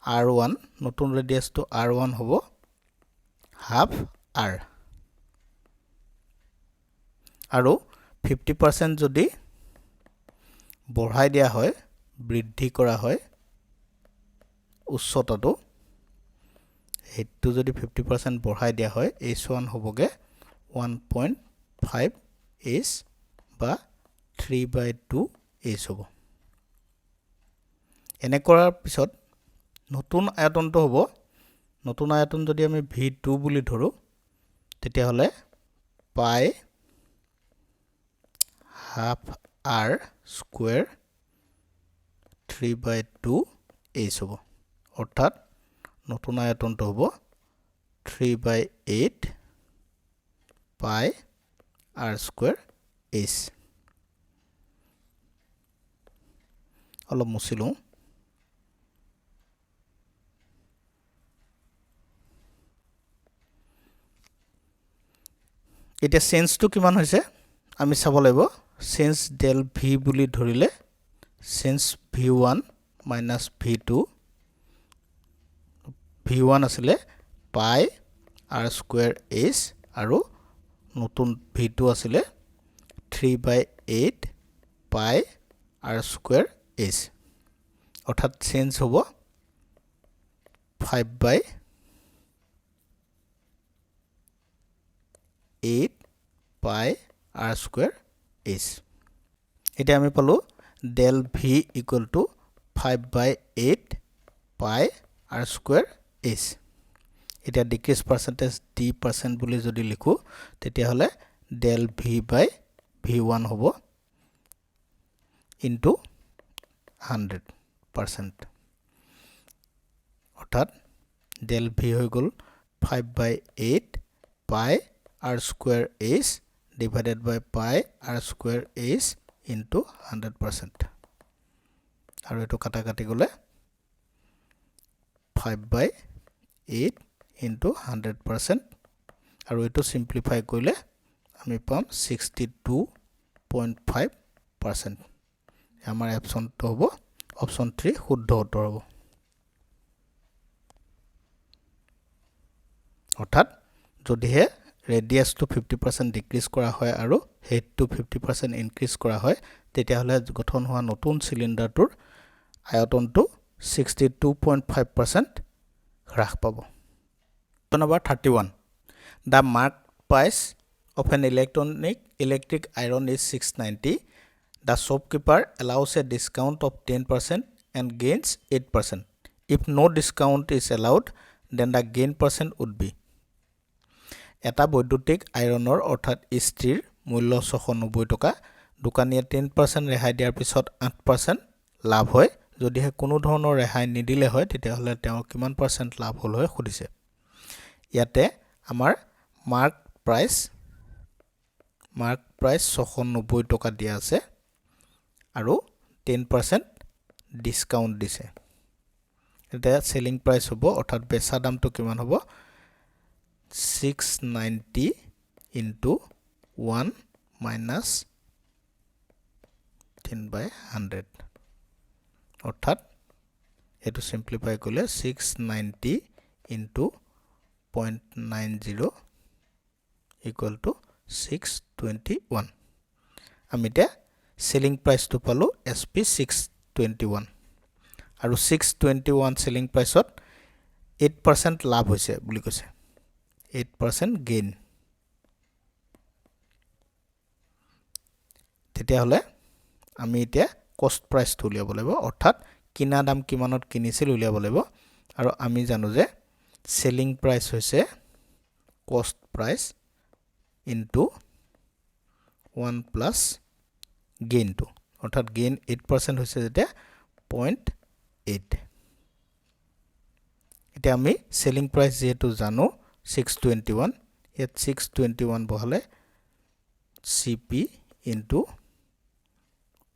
r1 নতুন ৰেডিয়াসটো r1 হ'ব হাফ r আৰু 50% যদি বঢ়াই দিয়া হয় বৃদ্ধি কৰা হয় উচ্চতাটো হেতু যদি 50% বঢ়াই দিয়া হয় h1 হ'বগে 1.5 h বা 3/2 h হ'ব এনে কৰাৰ পিছত নতুন আয়তনটো হ'ব নতুন আয়তন যদি আমি v2 বুলি ধৰো তেতিয়া হলে pi half r square 3/2 h হ'ব অৰ্থাৎ নতুন আয়তনটো হ'ব 3/8 pi r square h অলপ মুছিলো এটা চেঞ্জটো কিমান হৈছে আমি চাব লাগিব চেঞ্জ del v বুলি ধৰিলে change v1 minus v2 v1 আছিলে pi r square h আৰু নতুন v2 আছিলে 3/8 pi r square h অৰ্থাৎ চেঞ্জ হ'ব 5/8 pi r square h এতিয়া আমি পালো del v equal to 5/8 pi r square h এতিয়া ডিক্ৰিজ পাৰ্সেন্টেজ d% বুলি যদি লিখো তেতিয়া হলে del v by v1 হ'ব into 100% অৰ্থাৎ del v হৈ গ'ল 5/8 pi r square h divided by pi r square h into 100% আৰু এটো কাটা কাটি গলে 5/8 into 100% আৰু এটো সিম্পলিফাই কৰিলে আমি পাম 62.5% আমাৰ অপচনটো হ'ব অপচন 3 শুদ্ধ উত্তৰ হ'ব অৰ্থাৎ যদিহে ৰেডিয়াসটো 50% ডিক্ৰিজ কৰা হয় আৰু হেডটো 50% ইনক্ৰিজ কৰা হয় তেতিয়া হলে গঠন হোৱা নতুন সিলিন্ডাৰটোৰ আয়তনটো 62.5% হ্ৰাস পাব number 31 the mark price of an electric iron is 690 the shopkeeper allows a discount of 10% and gains 8% if no discount is allowed then the gain percent would be এটা বৈদ্যুতিক আইৰণৰ অৰ্থাৎ ইস্ত্ৰিৰ মূল্য 690 টকা দোকানীয়ে 10% ৰেহাই দিয়াৰ পিছত 8% লাভ হয় যদিহে কোনো ধৰণৰ ৰেহাই নিদিলে হয় তেতিয়া হলে তেওঁৰ কিমান পাৰ্চেন্ট লাভ হল হয় খুদিছে ইয়াতে আমাৰ মাৰ্ক প্ৰাইস 690 টকা দিয়া আছে আৰু 10% ডিসকাউন্ট দিছে এটা সেলিং প্ৰাইস হ'ব অৰ্থাৎ বেচা দামটো কিমান হ'ব 690 into 1 minus 10/100 অৰ্থাৎ এটো সিম্পলিফাই কৰিলে 690 into 0.90 equal to 621 আমি এটা সেলিং প্ৰাইসটো পালো SP 621 আৰু 621 সেলিং প্ৰাইসত 8% লাভ হৈছে বুলি কৈছে 8% গেইন তেতিয়া হলে আমি এতিয়া কষ্ট প্ৰাইসটো উলিয়াব লাগিব অৰ্থাৎ কিনা দাম কিমানত কিনিছিল উলিয়াব লাগিব আৰু আমি জানো যে সেলিং প্ৰাইস হৈছে কষ্ট প্ৰাইস into 1 plus gain 2 অৰ্থাৎ gain 8% হৈছে যেটা 0.8 এতিয়া আমি সেলিং প্ৰাইস যেটো জানো 621 ইয়াত 621 বহলে CP into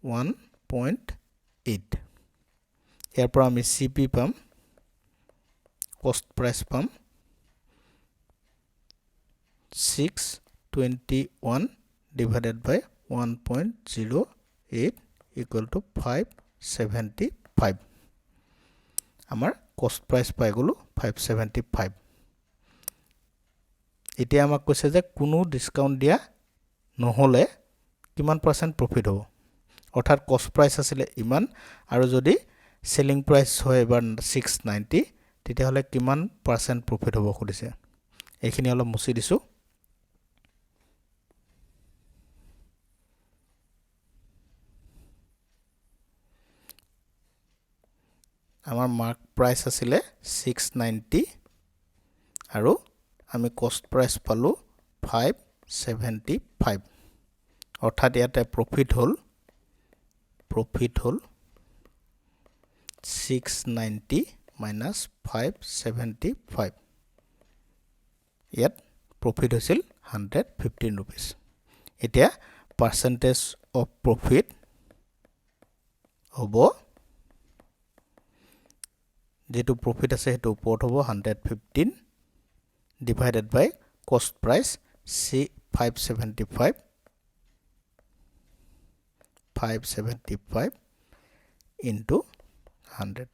1.8 ইয়াৰ পৰা আমি CP পাম কষ্ট প্ৰাইস পাম 621 divided by 1.08 equal to 575 আমাৰ কষ্ট প্ৰাইস পাই গলো 575 এতিয়া আমাক কৈছে যে কোনো ডিসকাউন্ট দিয়া নহলে কিমান পার্সেন্ট প্রফিট হ'ব অৰ্থাৎ কষ্ট প্ৰাইস আছিল ইমান আৰু যদি সেলিং প্ৰাইস হয় এবাৰ 690 তেতিয়া হলে কিমান পাৰ্সেন্ট প্ৰফিট হ'ব খুদিছে এইখিনি অলপ মুছি দিছো আমাৰ মাৰ্ক প্ৰাইস আছিল 690 আৰু আমি কষ্ট প্ৰাইস পালো 575 অৰ্থাৎ ইয়াতে প্রফিট হল 690 minus 575 ইয়াত প্রফিট হৈছিল 115 rupees এতিয়া পার্সেন্টেজ অফ প্রফিট হ'ব যেটো প্রফিট আছে হেতু উপৰত হ'ব 115 divided by cost price C 575 into 100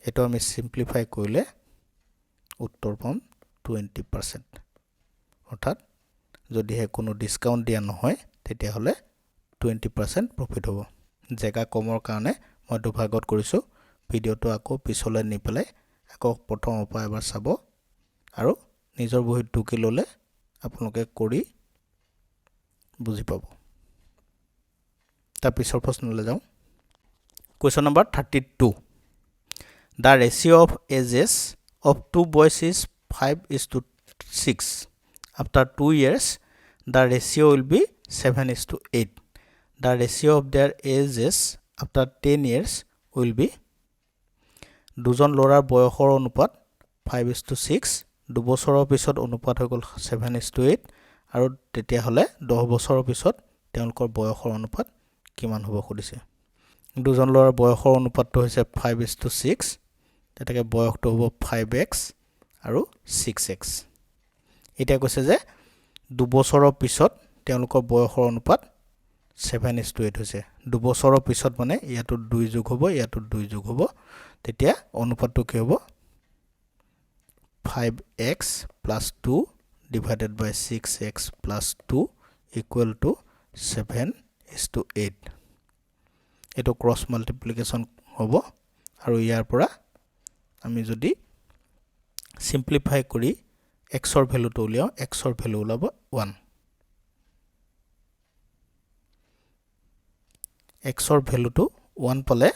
এটো আমি সিম্পলিফাই কৰিলে উত্তৰ পাম 20% অৰ্থাৎ যদি হে কোনো ডিসকাউন্ট দিয়া নহয় তেতিয়া হলে 20% প্ৰফিট হ'ব জেগা কমৰ কাৰণে মই দুভাগত কৰিছো ভিডিওটো আকৌ পিছলৈ নি পেলাই আকৌ প্ৰথম উপায় এবাৰ চাব আৰু নিজৰ বহিত টুকি ললে আপোনালোকে কৰি বুজি পাব তাৰ পিছৰ প্ৰশ্নলৈ যাওঁ question number 32 the ratio of ages of two boys is 5:6 after 2 years the ratio will be 7:8 the ratio of their ages after 10 years will be দুজন লৰাৰ বয়সৰ অনুপাত 5:6 দুবছৰৰ পিছত অনুপাত হৈ গল 7:8 আৰু তেতিয়া হলে 10 বছৰৰ পিছত তেওঁলোকৰ বয়সৰ অনুপাত কিমান হ'ব খুদিছে দুজন লৰাৰ বয়সৰ অনুপাতটো হৈছে 5:6 তেতিয়াকে বয়সটো হ'ব 5x আৰু 6x এটা কৈছে যে দুবছৰৰ পিছত তেওঁলোকৰ বয়সৰ অনুপাত 7:8 হৈছে দুবছৰৰ পিছত মানে ইয়াটো 2 যোগ হ'ব ইয়াটো 2 যোগ হ'ব তেতিয়া অনুপাতটো কি হ'ব 5x plus 2 divided by 6x plus 2 equal to 7:8 এটো ক্রস মাল্টিপ্লিকেশন হ'ব আৰু ইয়াৰ পৰা আমি যদি সিম্পলিফাই কৰি x ৰ ভ্যালুটো উলিয়াও x ৰ ভ্যালু ওলাব 1 x ৰ ভ্যালুটো 1 পালে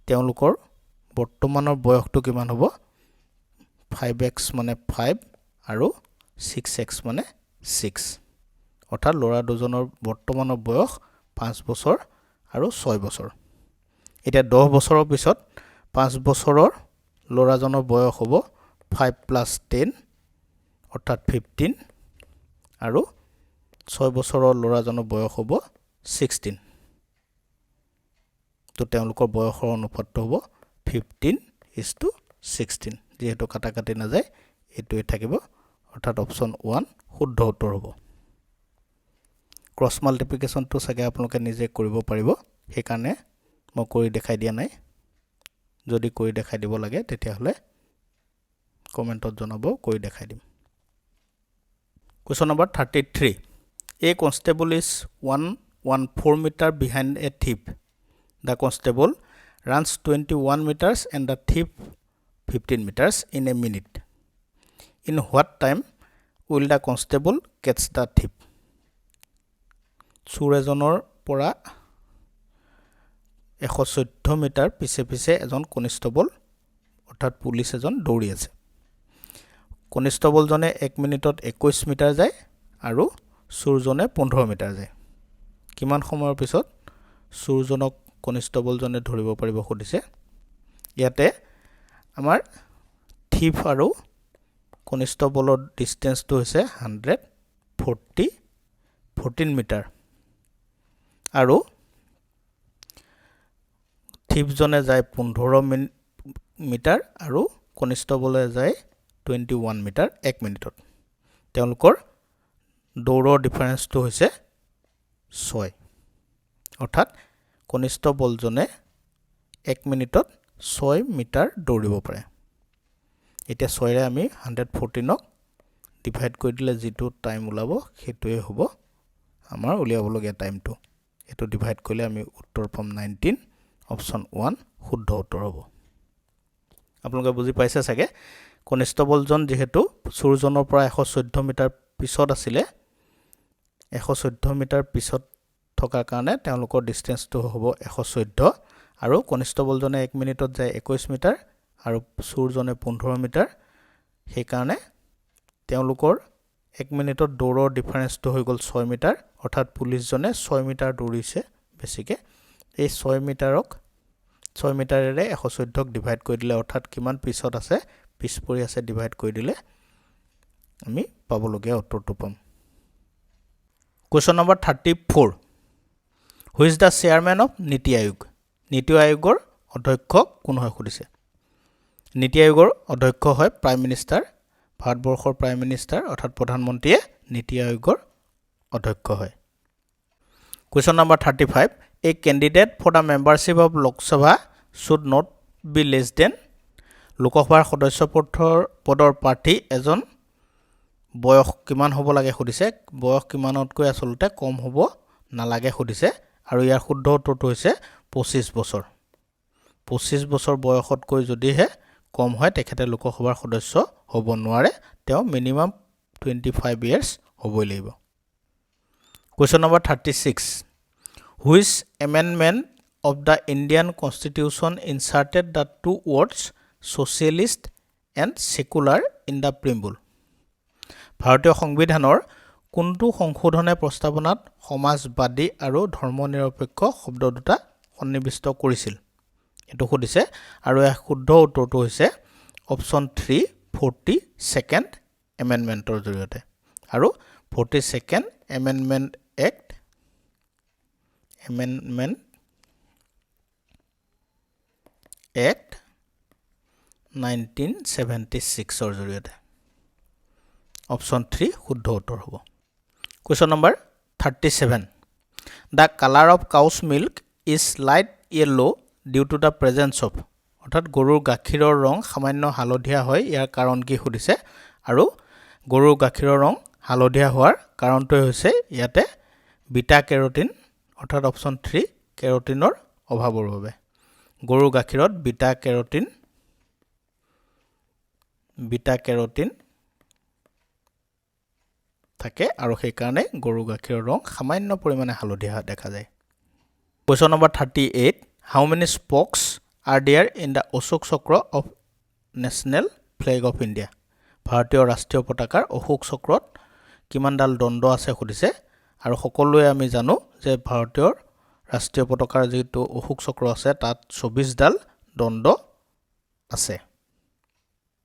তেওঁলোকৰ বৰ্তমানৰ বয়সটো কিমান হ'ব 5x মানে 5 আৰু 6x মানে 6 অৰ্থাৎ লৰা দুজনৰ বৰ্তমানৰ বয়স 5 বছৰ আৰু 6 বছৰ এটা 10 বছৰৰ পিছত 5 বছৰৰ লৰাজনৰ বয়স হ'ব 5 plus 10 অৰ্থাৎ 15 আৰু 6 বছৰৰ লৰাজনৰ বয়স হ'ব 16 তো তেওঁলোকৰ বয়সৰ অনুপাতটো হ'ব 15:16 যেহেতু কাটা কাটি না যায় এইটোৱে থাকিব অৰ্থাৎ অপশ্যন 1 শুদ্ধ উত্তৰ হ'ব ক্ৰছ মাল্টিপ্লিকেশ্যনটো চাগে আপোনালোকে নিজে কৰিব পাৰিব সেইকাৰণে মই কৰি দেখাই দিয়া নাই যদি কৰি দেখাই দিব লাগে তেতিয়াহ'লে কমেণ্টত জনাব কৰি দেখাই দিম Question number 33. A constable is 114 meter behind a thief. The constable runs 21 meters and the thief 15 meters in a minute. In what time will the constable catch the thief? চোৰ এজনৰ পৰা 114 মিটাৰ পিছে পিছে এজন কনিষ্টেবল অৰ্থাৎ police এজন দৌৰি আছে কনিষ্টেবলজনে 1 মিনিটত 21 মিটাৰ যায় আৰু চোৰজনে 15 মিটাৰ যায় কিমান সময়ৰ পিছত চোৰজনক কনিষ্টেবলজনে ধৰিব পাৰিব খুদিছে ইয়াতে আমাৰ থিফ আৰু কনিষ্টেবলৰ ডিসটেন্সটো হৈছে 14 মিটাৰ আৰু থিফজনে যায় 15 মিটাৰ আৰু কনিষ্টেবলে যায় 21 মিটাৰ 1 মিনিটত তেওঁলোকৰ দৌৰৰ ডিফাৰেন্সটো হৈছে 6 অৰ্থাৎ কনিষ্টেবলজনে 1 মিনিটত 6 মিটাৰ দৌৰিব পাৰে এতিয়া 6 ৰে আমি 114ক ডিভাইড কৰি দিলে যেটো টাইম ওলাব হেতুৱে হ'ব আমাৰ উলিয়াবলগীয়া টাইমটো এটো ডিভাইড কৰিলে আমি উত্তৰ পাম 19 অপচন 1 শুদ্ধ উত্তৰ হ'ব আপোনালোকে বুজি পাইছে চাগে কনিষ্টেবলজন যেহেতু চোৰজনৰ পৰা 114 মিটাৰ পিছত আছিল 114 মিটাৰ পিছত থকাৰ কাৰণে তেওঁলোকৰ ডিসটেন্সটো হ'ব 114 আৰু কনিষ্টেবলজনে 1 মিনিটত যায় 21 মিটাৰ আৰু চোৰজনে 15 মিটাৰ সেই কাৰণে তেওঁলোকৰ 1 মিনিটত দৌৰৰ ডিফাৰেন্সটো হৈ গল 6 মিটাৰ অৰ্থাৎ পুলিচজনে 6 মিটাৰ দৌৰিছে বেছিকে এই 6 মিটাৰেৰে 114ক ডিভাইড কৰি দিলে অৰ্থাৎ কিমান পিছত আছে পিছ পৰি আছে ডিভাইড কৰি দিলে আমি পাবলগীয়া উত্তৰটো পাম Question number 34 Who is the chairman of Niti Aayog নীতি আয়োগৰ অধ্যক্ষ কোন হয় খুদিছে নীতি আয়োগৰ অধ্যক্ষ হয় প্ৰাইম মিনিষ্টাৰ ভাৰতবৰ্ষৰ প্ৰাইম মিনিষ্টাৰ অৰ্থাৎ প্ৰধানমন্ত্ৰীয়ে নীতি আয়োগৰ অধ্যক্ষ হয় Question number 35 A candidate for the membership of Lok Sabha should not be less than লোকসভাৰ সদস্য পদৰ প্ৰাৰ্থী এজন বয়স কিমান হ'ব লাগে খুদিছে বয়স কিমানতকৈ আসলতে কম হ'ব নালাগে খুদিছে আৰু ইয়াৰ শুদ্ধ উত্তৰটো হৈছে 25 বছৰ 25 বছৰ বয়সতকৈ যদিহে কম হয় তেখেতে লোকসভাৰ সদস্য হ'ব নোৱাৰে তেওঁ মিনিমাম 25 ইয়াৰ্স হ'বই লাগিব Question number 36 Which amendment of the Indian Constitution inserted the two words socialist and secular in the preamble ভাৰতীয় সংবিধানৰ কোনটো সংশোধনে প্ৰস্তাৱনাত সমাজবাদী আৰু ধৰ্মনিৰপেক্ষ শব্দ দুটা সন্নিবিষ্ট কৰিছিল এটো খুদিছে আৰু এই শুদ্ধ উত্তৰটো হৈছে অপচন 3 42nd এমেন্ডমেন্টৰ জৰিয়তে আৰু 42nd amendment act Amendment Act 1976 ৰ জৰিয়তে অপচন 3 শুদ্ধ উত্তৰ হ'ব Question number 37 The color of cow's milk is light yellow due to the presence of অৰ্থাৎ গৰুৰ গাখীৰৰ ৰং সামান্য হালধীয়া হয় ইয়াৰ কাৰণ কি খুদিছে আৰু গৰুৰ গাখীৰৰ ৰং হালধীয়া হোৱাৰ কাৰণটো হৈছে ইয়াতে বিটা কেৰোটিন অৰ্থাৎ অপচন 3 কেৰোটিনৰ অভাৱৰ বাবে গৰুৰ গাখীৰত বিটা কেৰোটিন থাকে আৰু সেই কাৰণে গৰুৰ গাখীৰৰ ৰং সামান্য পৰিমাণে হালধীয়া দেখা যায় Question number 38 How many spokes are there in the Ashok Chakra of National Flag of India ভাৰতীয় ৰাষ্ট্ৰীয় পতাকাৰ অশোক চক্ৰত কিমানডাল দণ্ড আছে খুদিছে আৰু সকলোৱে আমি জানো যে ভাৰতীয় ৰাষ্ট্ৰীয় পতাকাৰ যেটো অশোক চক্ৰ আছে তাত 24 ডাল দণ্ড আছে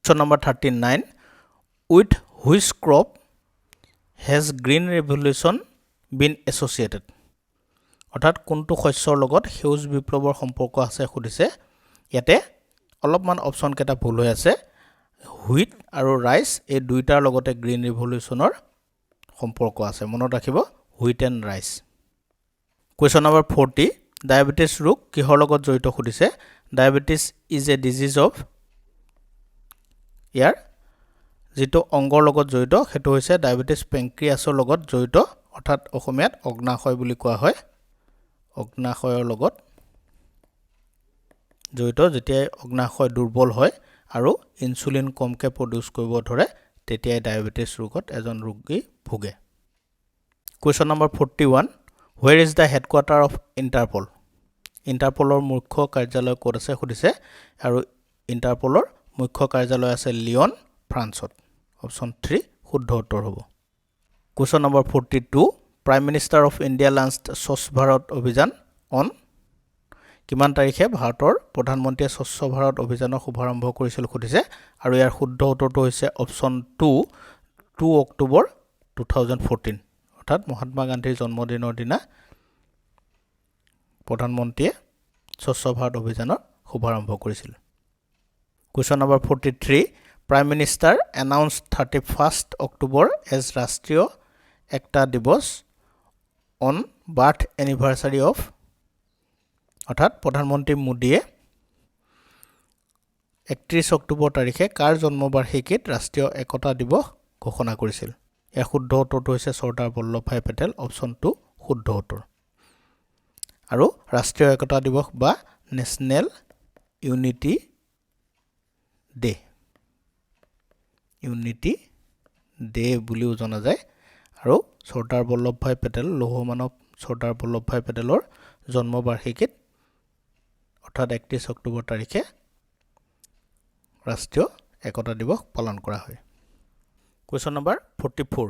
Question number 39 With which crop has green revolution been associated অৰ্থাৎ কোনটো শস্যৰ লগত সেউজ বিপ্লৱৰ সম্পৰ্ক আছে খুদিছে ইয়াতে অলপমান অপচন কেটা ভুল হৈ আছে হুইট আৰু ৰাইচ এই দুইটাৰ লগতে গ্ৰীণ ৰিভলিউশ্যনৰ সম্পৰ্ক আছে মনত ৰাখিব wheat and rice question number 40 diabetes ৰোগ কিহৰ লগত জড়িত সুধিছে diabetes is a disease of ইয়াৰ যিটো অংগৰ লগত জড়িত সেইটো হৈছে ডায়েবেটিছ পেংক্ৰিয়াছৰ লগত জড়িত অৰ্থাৎ অসমীয়াত অগ্নাশয় বুলি কোৱা হয় অগ্নাশয়ৰ লগত জড়িত যেতিয়া অগ্নাশয় দুৰ্বল হয় আৰু ইনসুলিন কমকে প্ৰডিউস কৰিব ধৰে তেতিয়া ডায়েবেটিছ ৰোগত এজন ৰোগী ভোগে question number 41 Where is the headquarter of Interpol? Interpolৰ মুখ্য কাৰ্যালয় ক'ত আছে সুধিছে আৰু Interpolৰ মুখ্য কাৰ্যালয় আছে লিয়ন ফ্ৰান্সত অপচন 3 শুদ্ধ উত্তৰ হ'ব question number 42 Prime Minister of India launched স্বচ্ছ ভাৰত অভিযান on কিমান তাৰিখে ভাৰতৰ প্ৰধানমন্ত্ৰীয়ে স্বচ্ছ ভাৰত অভিযানৰ শুভাৰম্ভ কৰিছিল সুধিছে আৰু ইয়াৰ শুদ্ধ উত্তৰটো হৈছে অপচন 2 অক্টোবৰ 2014 অৰ্থাৎ মহাত্মা গান্ধীৰ জন্মদিনৰ দিনা প্ৰধানমন্ত্ৰীয়ে স্বচ্ছ ভাৰত অভিযানৰ শুভাৰম্ভ কৰিছিল question number 43 Prime Minister announced 31st October as ৰাষ্ট্ৰীয় একতা দিৱস on birth anniversary of অৰ্থাৎ প্ৰধানমন্ত্ৰী মোদীয়ে 31 অক্টোবৰ তাৰিখে কাৰ জন্মবাৰ্ষিকীত ৰাষ্ট্ৰীয় একতা দিৱস ঘোষণা কৰিছিল ইয়াৰ শুদ্ধ উত্তৰটো হৈছে চৰ্দাৰ বল্লভভাই পেটেল অপচন 2 শুদ্ধ উত্তৰ আৰু ৰাষ্ট্ৰীয় একতা দিৱস বা নেশনেল ইউনিটি ডে বুলিও জনা যায় আৰু চৰ্দাৰ বল্লভভাই পেটেল লৌহ মানৱ চৰ্দাৰ বল্লভভাই পেটেলৰ জন্মবাৰ্ষিকীত অৰ্থাৎ 31 অক্টোবৰ তাৰিখে ৰাষ্ট্ৰীয় একতা দিৱস পালন কৰা হয় Question number 44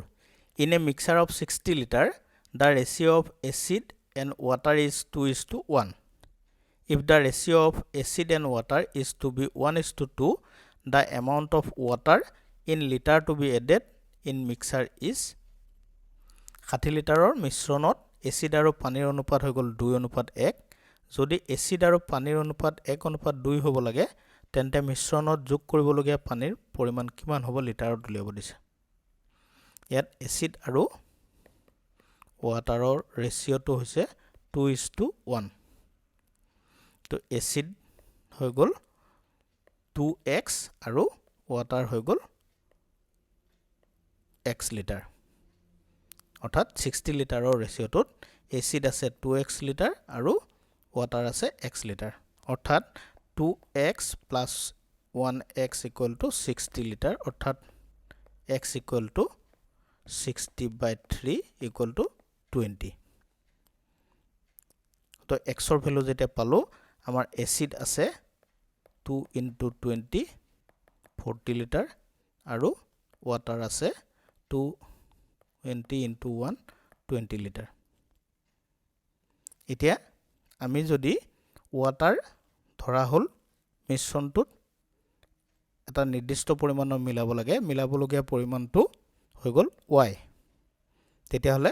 In a mixture of 60 liter the ratio of acid and water is 2:1 If the ratio of acid and water is to be 1:2 the amount of water in liter to be added in mixture is 60 লিটাৰৰ মিশ্ৰণত acid আৰু পানীৰ অনুপাত হৈ গল 2:1 যদি acid আৰু পানীৰ অনুপাত 1:2 হ'ব লাগে তেন্তে মিশ্ৰণত যোগ কৰিবলগীয়া পানীৰ পৰিমাণ কিমান হ'ব লিটাৰত উলিয়াব দিছে ইয়াত এচিড আৰু ওৱাটাৰৰ ৰেচিঅটো হৈছে 2:1 তো এচিড হৈ গল 2x আৰু ওৱাটাৰ হৈ গল x লিটাৰ অৰ্থাৎ 60 লিটাৰৰ ৰেচিঅটোত এচিড আছে 2x লিটাৰ আৰু ওৱাটাৰ আছে x লিটাৰ অৰ্থাৎ 2x plus 1x equal to 60 litre অৰ্থাৎ x equal to 60/3 equal to 20 তো x ৰ ভ্যালু যেটা পালো আমাৰ এচিড আছে 2 into 20 40 লিটাৰ আৰু ওৱাটাৰ আছে 20 into 1 20 লিটাৰ এতিয়া আমি যদি ওৱাটাৰ ধৰা হল মিশ্ৰণটোত এটা নিৰ্দিষ্ট পৰিমাণৰ মিলাব লাগে মিলাবলগীয়া পৰিমাণটো হৈ গল y তেতিয়া হলে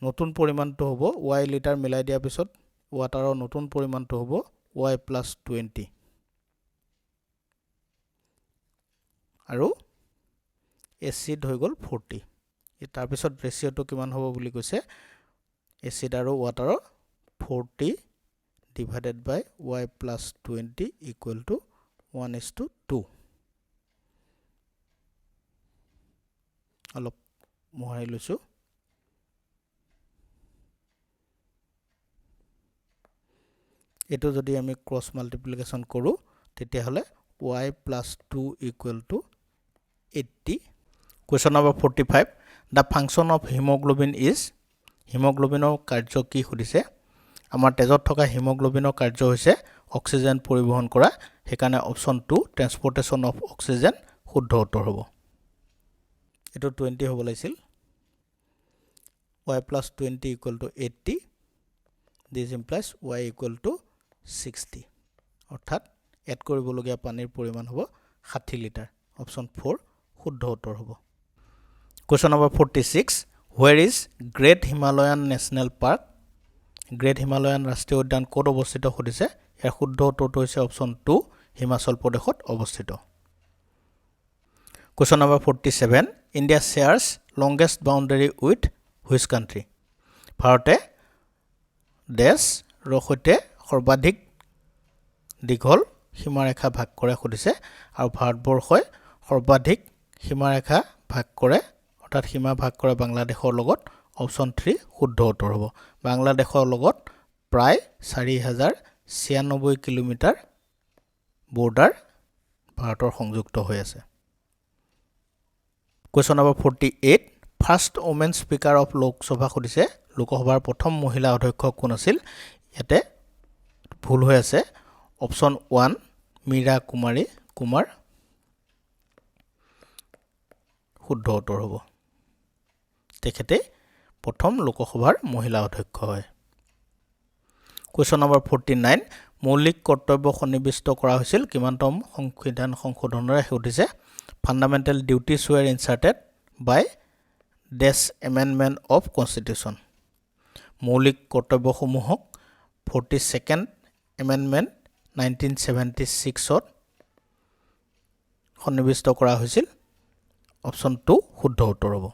নতুন পৰিমাণটো হ'ব y লিটাৰ মিলাই দিয়া পিছত ওৱাটাৰৰ নতুন পৰিমাণটো হ'ব y + 20 আৰু এচিড হৈ গল 40 তাৰ পিছত ৰেচিঅটো কিমান হ'ব বুলি কৈছে এচিড আৰু ওৱাটাৰৰ 40 divided by y plus 20 equal to 1:2 অলপ মোহাৰি লৈছো এটো যদি আমি ক্ৰস মাল্টিপ্লিকেশন কৰো তেতিয়া হলে y plus 2 equal to 80 Question number 45 The function of hemoglobin is হিমোগ্লোবিনৰ কাৰ্য কি সুধিছে আমাৰ তেজত থকা হিমোগ্লোবিনৰ কাৰ্য হৈছে অক্সিজেন পৰিবহন কৰা হেকাৰণে অপচন 2 ট্ৰান্সপোৰ্টেশন অফ অক্সিজেন শুদ্ধ উত্তৰ হ'ব এটো 20 হ'ব লাগিছিল y plus 20 equal to 80 this implies y equal to 60 অৰ্থাৎ এড কৰিবলগীয়া পানীৰ পৰিমাণ হ'ব 60 লিটাৰ অপচন 4 শুদ্ধ উত্তৰ হ'ব Question number 46 Where is Great Himalayan National Park Great Himalayan ৰাষ্ট্ৰীয় উদ্যান ক'ত অৱস্থিত সুধিছে ইয়াৰ শুদ্ধ উত্তৰটো হৈছে অপচন 2 হিমাচল প্ৰদেশত অৱস্থিত Question number 47. India shares longest boundary with which country? ভাৰতে দেশৰ সৈতে সৰ্বাধিক দীঘল সীমাৰেখা ভাগ কৰে সুধিছে আৰু ভাৰতবৰ্ষই সৰ্বাধিক সীমাৰেখা ভাগ কৰে অৰ্থাৎ সীমা ভাগ কৰে বাংলাদেশৰ লগত অপচন 3 শুদ্ধ উত্তৰ হ'ব বাংলাদেশৰ লগত প্ৰায় 4096 কিলোমিটাৰ বৰ্ডাৰ ভাৰতৰ সংযুক্ত হৈ আছে Question number 48 First woman speaker of Lok Sabha সুধিছে লোকসভাৰ প্ৰথম মহিলা অধ্যক্ষ কোন আছিল ইয়াতে ভুল হৈ আছে অপচন 1 মীৰা কুমাৰী কুমাৰ শুদ্ধ উত্তৰ হ'ব তেখেতে প্ৰথম লোকসভাৰ মহিলা অধ্যক্ষ হয় Question number 49 মৌলিক কৰ্তব্য সন্নিবিষ্ট কৰা হৈছিল কিমানতম সংবিধান সংশোধনেৰে সুধিছে Fundamental duties were inserted by this amendment of constitution মৌলিক কৰ্তব্যসমূহক 42nd amendment 1976 সন্নিবিষ্ট কৰা হৈছিল অপচন 2 শুদ্ধ উত্তৰ হ'ব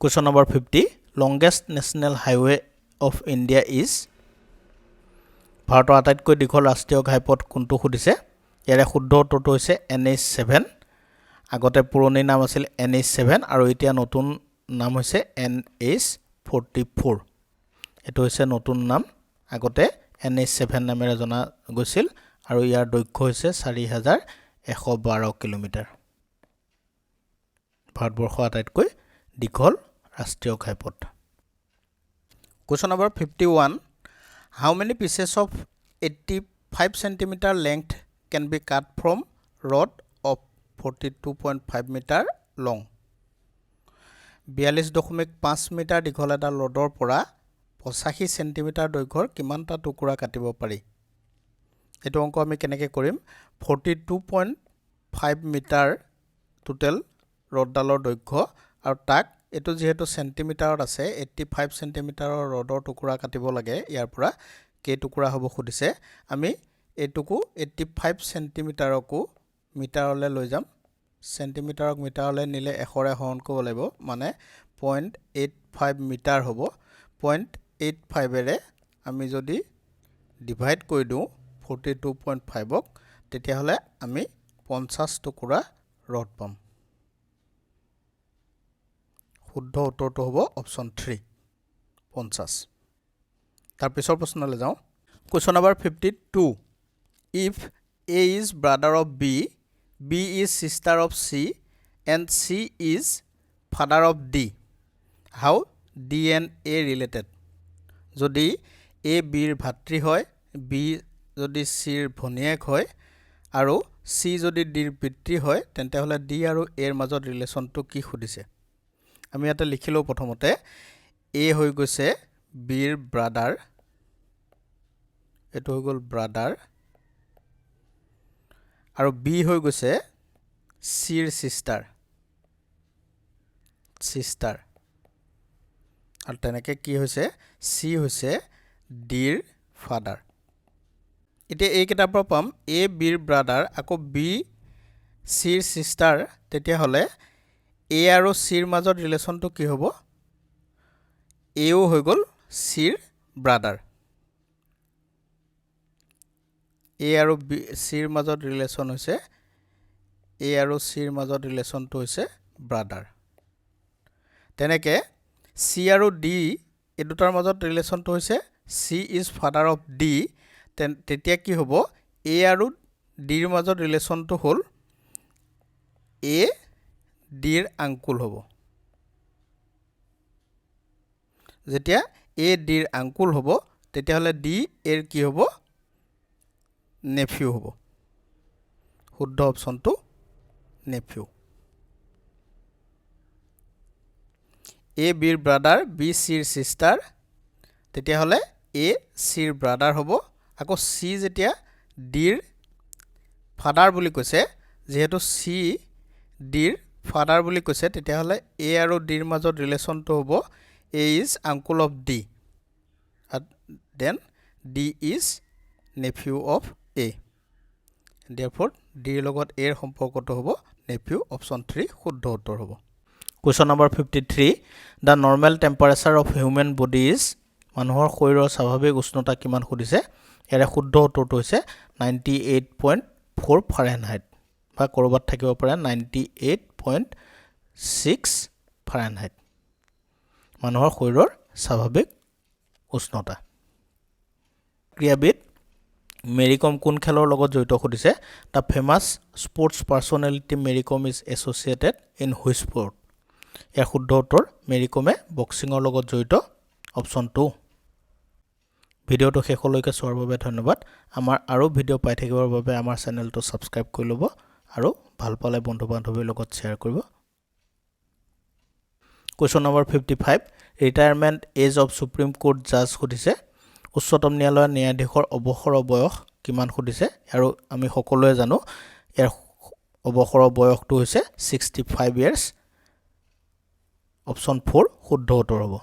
Question number 50 longest national highway of India is ভাৰতৰ আটাইতকৈ দীঘল ৰাষ্ট্ৰীয় ঘাইপথ কোনটো সুধিছে ইয়াৰে শুদ্ধ উত্তৰটো হৈছে NH7 আগতে পুৰণি নাম আছিল NH7 আৰু এতিয়া নতুন নাম হৈছে NH44 এটো হৈছে নতুন নাম আগতে NH7 নামেৰে জনা গৈছিল আৰু ইয়াৰ দৈৰ্ঘ্য হৈছে 4112 কিলোমিটাৰ ভাৰতবৰ্ষৰ আটাইতকৈ দীঘল ৰাষ্ট্ৰীয় ঘাইপথ Question number 51 How many pieces of 85 cm length can be cut from rod of 42.5 meter long 42.5 metre দীঘল এটা ৰডৰ পৰা 85 সেন্টিমিটাৰ দৈৰ্ঘ্যৰ কিমানটা টুকুৰা কাটিব পাৰি এটো অংক আমি কেনেকৈ কৰিম 42.5 মিটাৰ টোটাল ৰডডালৰ দৈৰ্ঘ্য আৰু তাক এটো যেহেতু সেন্টিমিটাৰত আছে 85 সেন্টিমিটাৰৰ ৰডৰ টুকুৰা কাটিব লাগে ইয়াৰ পৰা কেই টুকুৰা হ'ব খুদিছে আমি এটুকু 85 সেন্টিমিটাৰকো মিটাৰলৈ লৈ যাম সেন্টিমিটাৰক মিটাৰলৈ নিলে 100ৰে হৰণ কৰিব লাগিব মানে 0.85 মিটাৰ হ'ব 0.85 এৰে আমি যদি ডিভাইড কৰি দিও 42.5ক তেতিয়া হলে আমি 50 টুকুৰা ৰড পাম শুদ্ধ উত্তৰটো হ'ব অপচন 3 50 তাৰ পিছৰ প্ৰশ্নলৈ যাও Question number 52 If A is brother of B B is sister of C and C is father of D how D and A related যদি A B ৰ ভাতৃ হয় B যদি C ৰ ভনীয়েক হয় আৰু C যদি D ৰ পিতৃ হয় তেন্তে হলে D আৰু A ৰ মাজত ৰিলেচনটো কি খুদিছে আমি এটা লিখিলো প্ৰথমতে A হৈ গৈছে B ৰ ব্ৰাদাৰ এটো হৈ গল ব্ৰাদাৰ আৰু B হৈ গৈছে C ৰ সিস্টাৰ আৰু তেনেকে কি হৈছে C হৈছে D ৰ ফাদাৰ এতিয়া এই কিতাৰ পৰা পাম A B ৰ ব্ৰাদাৰ আকৌ B C ৰ সিস্টাৰ তেতিয়া হলে A আৰু C ৰ মাজত ৰিলেচনটো কি হ'ব A ও হৈ গল C ৰ ব্ৰাদাৰ A আৰু C ৰ মাজত ৰিলেচন হৈছে A আৰু C ৰ মাজত ৰিলেচনটো হৈছে ব্ৰাদাৰ তেনেকে C আৰু D এই দুটাৰ মাজত ৰিলেচনটো হৈছে C is father of D তেতিয়া কি হ'ব A আৰু D ৰ মাজত ৰিলেচনটো হ'ল A D ৰ আঙ্কুল হ'ব যেতিয়া A D ৰ আঙ্কুল হ'ব তেতিয়া হলে D এৰ কি হ'ব নেফিউ হ'ব শুদ্ধ অপচনটো নেফিউ A B ৰ ব্ৰাদাৰ B C ৰ সিস্টাৰ তেতিয়া হলে A C ৰ ব্ৰাদাৰ হ'ব আকৌ C যেতিয়া D ৰ ফাদাৰ বুলি কৈছে যেহেতু C D ৰ ফাদাৰ বুলি কৈছে তেতিয়া হলে A আৰু D ৰ মাজত ৰিলেচনটো হ'ব A is uncle of D and then D is nephew of A therefore D ৰ লগত A ৰ সম্পৰ্কটো হ'ব নেফিউ অপশ্যন 3 শুদ্ধ উত্তৰ হ'ব question number 53 the normal temperature of human body is মানুহৰ শৰীৰৰ স্বাভাৱিক উষ্ণতা কিমান সুধিছে ইয়াৰে শুদ্ধ উত্তৰটো হৈছে 98.4 ফাৰেনহাইট বা কৰবাত থাকিব পাৰে 98.6 ফাৰেনহাইট মানুহৰ শৰীৰৰ স্বাভাৱিক উষ্ণতা ক্ৰীড়াবিদ মেৰী কম কোন খেলৰ লগত জড়িত সুধিছে the famous sports personality Mary Kom is associated in which sport ইয়াৰ শুদ্ধ উত্তৰ মেৰী কমে বক্সিঙৰ লগত জড়িত অপশ্যন 2 ভিডিঅ'টো শেষলৈকে চোৱাৰ বাবে ধন্যবাদ আমাৰ আৰু ভিডিঅ' পাই থাকিবৰ বাবে আমাৰ চেনেলটো ছাবস্ক্ৰাইব কৰি ল'ব আৰু ভাল পালে বন্ধু বান্ধৱীৰ লগত শ্বেয়াৰ কৰিব question number 55 retirement age of supreme court জাজ সুধিছে উচ্চতম ন্যায়ালয়ৰ ন্যায়াধীশৰ অৱসৰৰ বয়স কিমান সুধিছে আৰু আমি সকলোৱে জানো ইয়াৰ অৱসৰৰ বয়সটো হৈছে 65 ইয়াৰ্ছ অপশ্যন 4 শুদ্ধ উত্তৰ হ'ব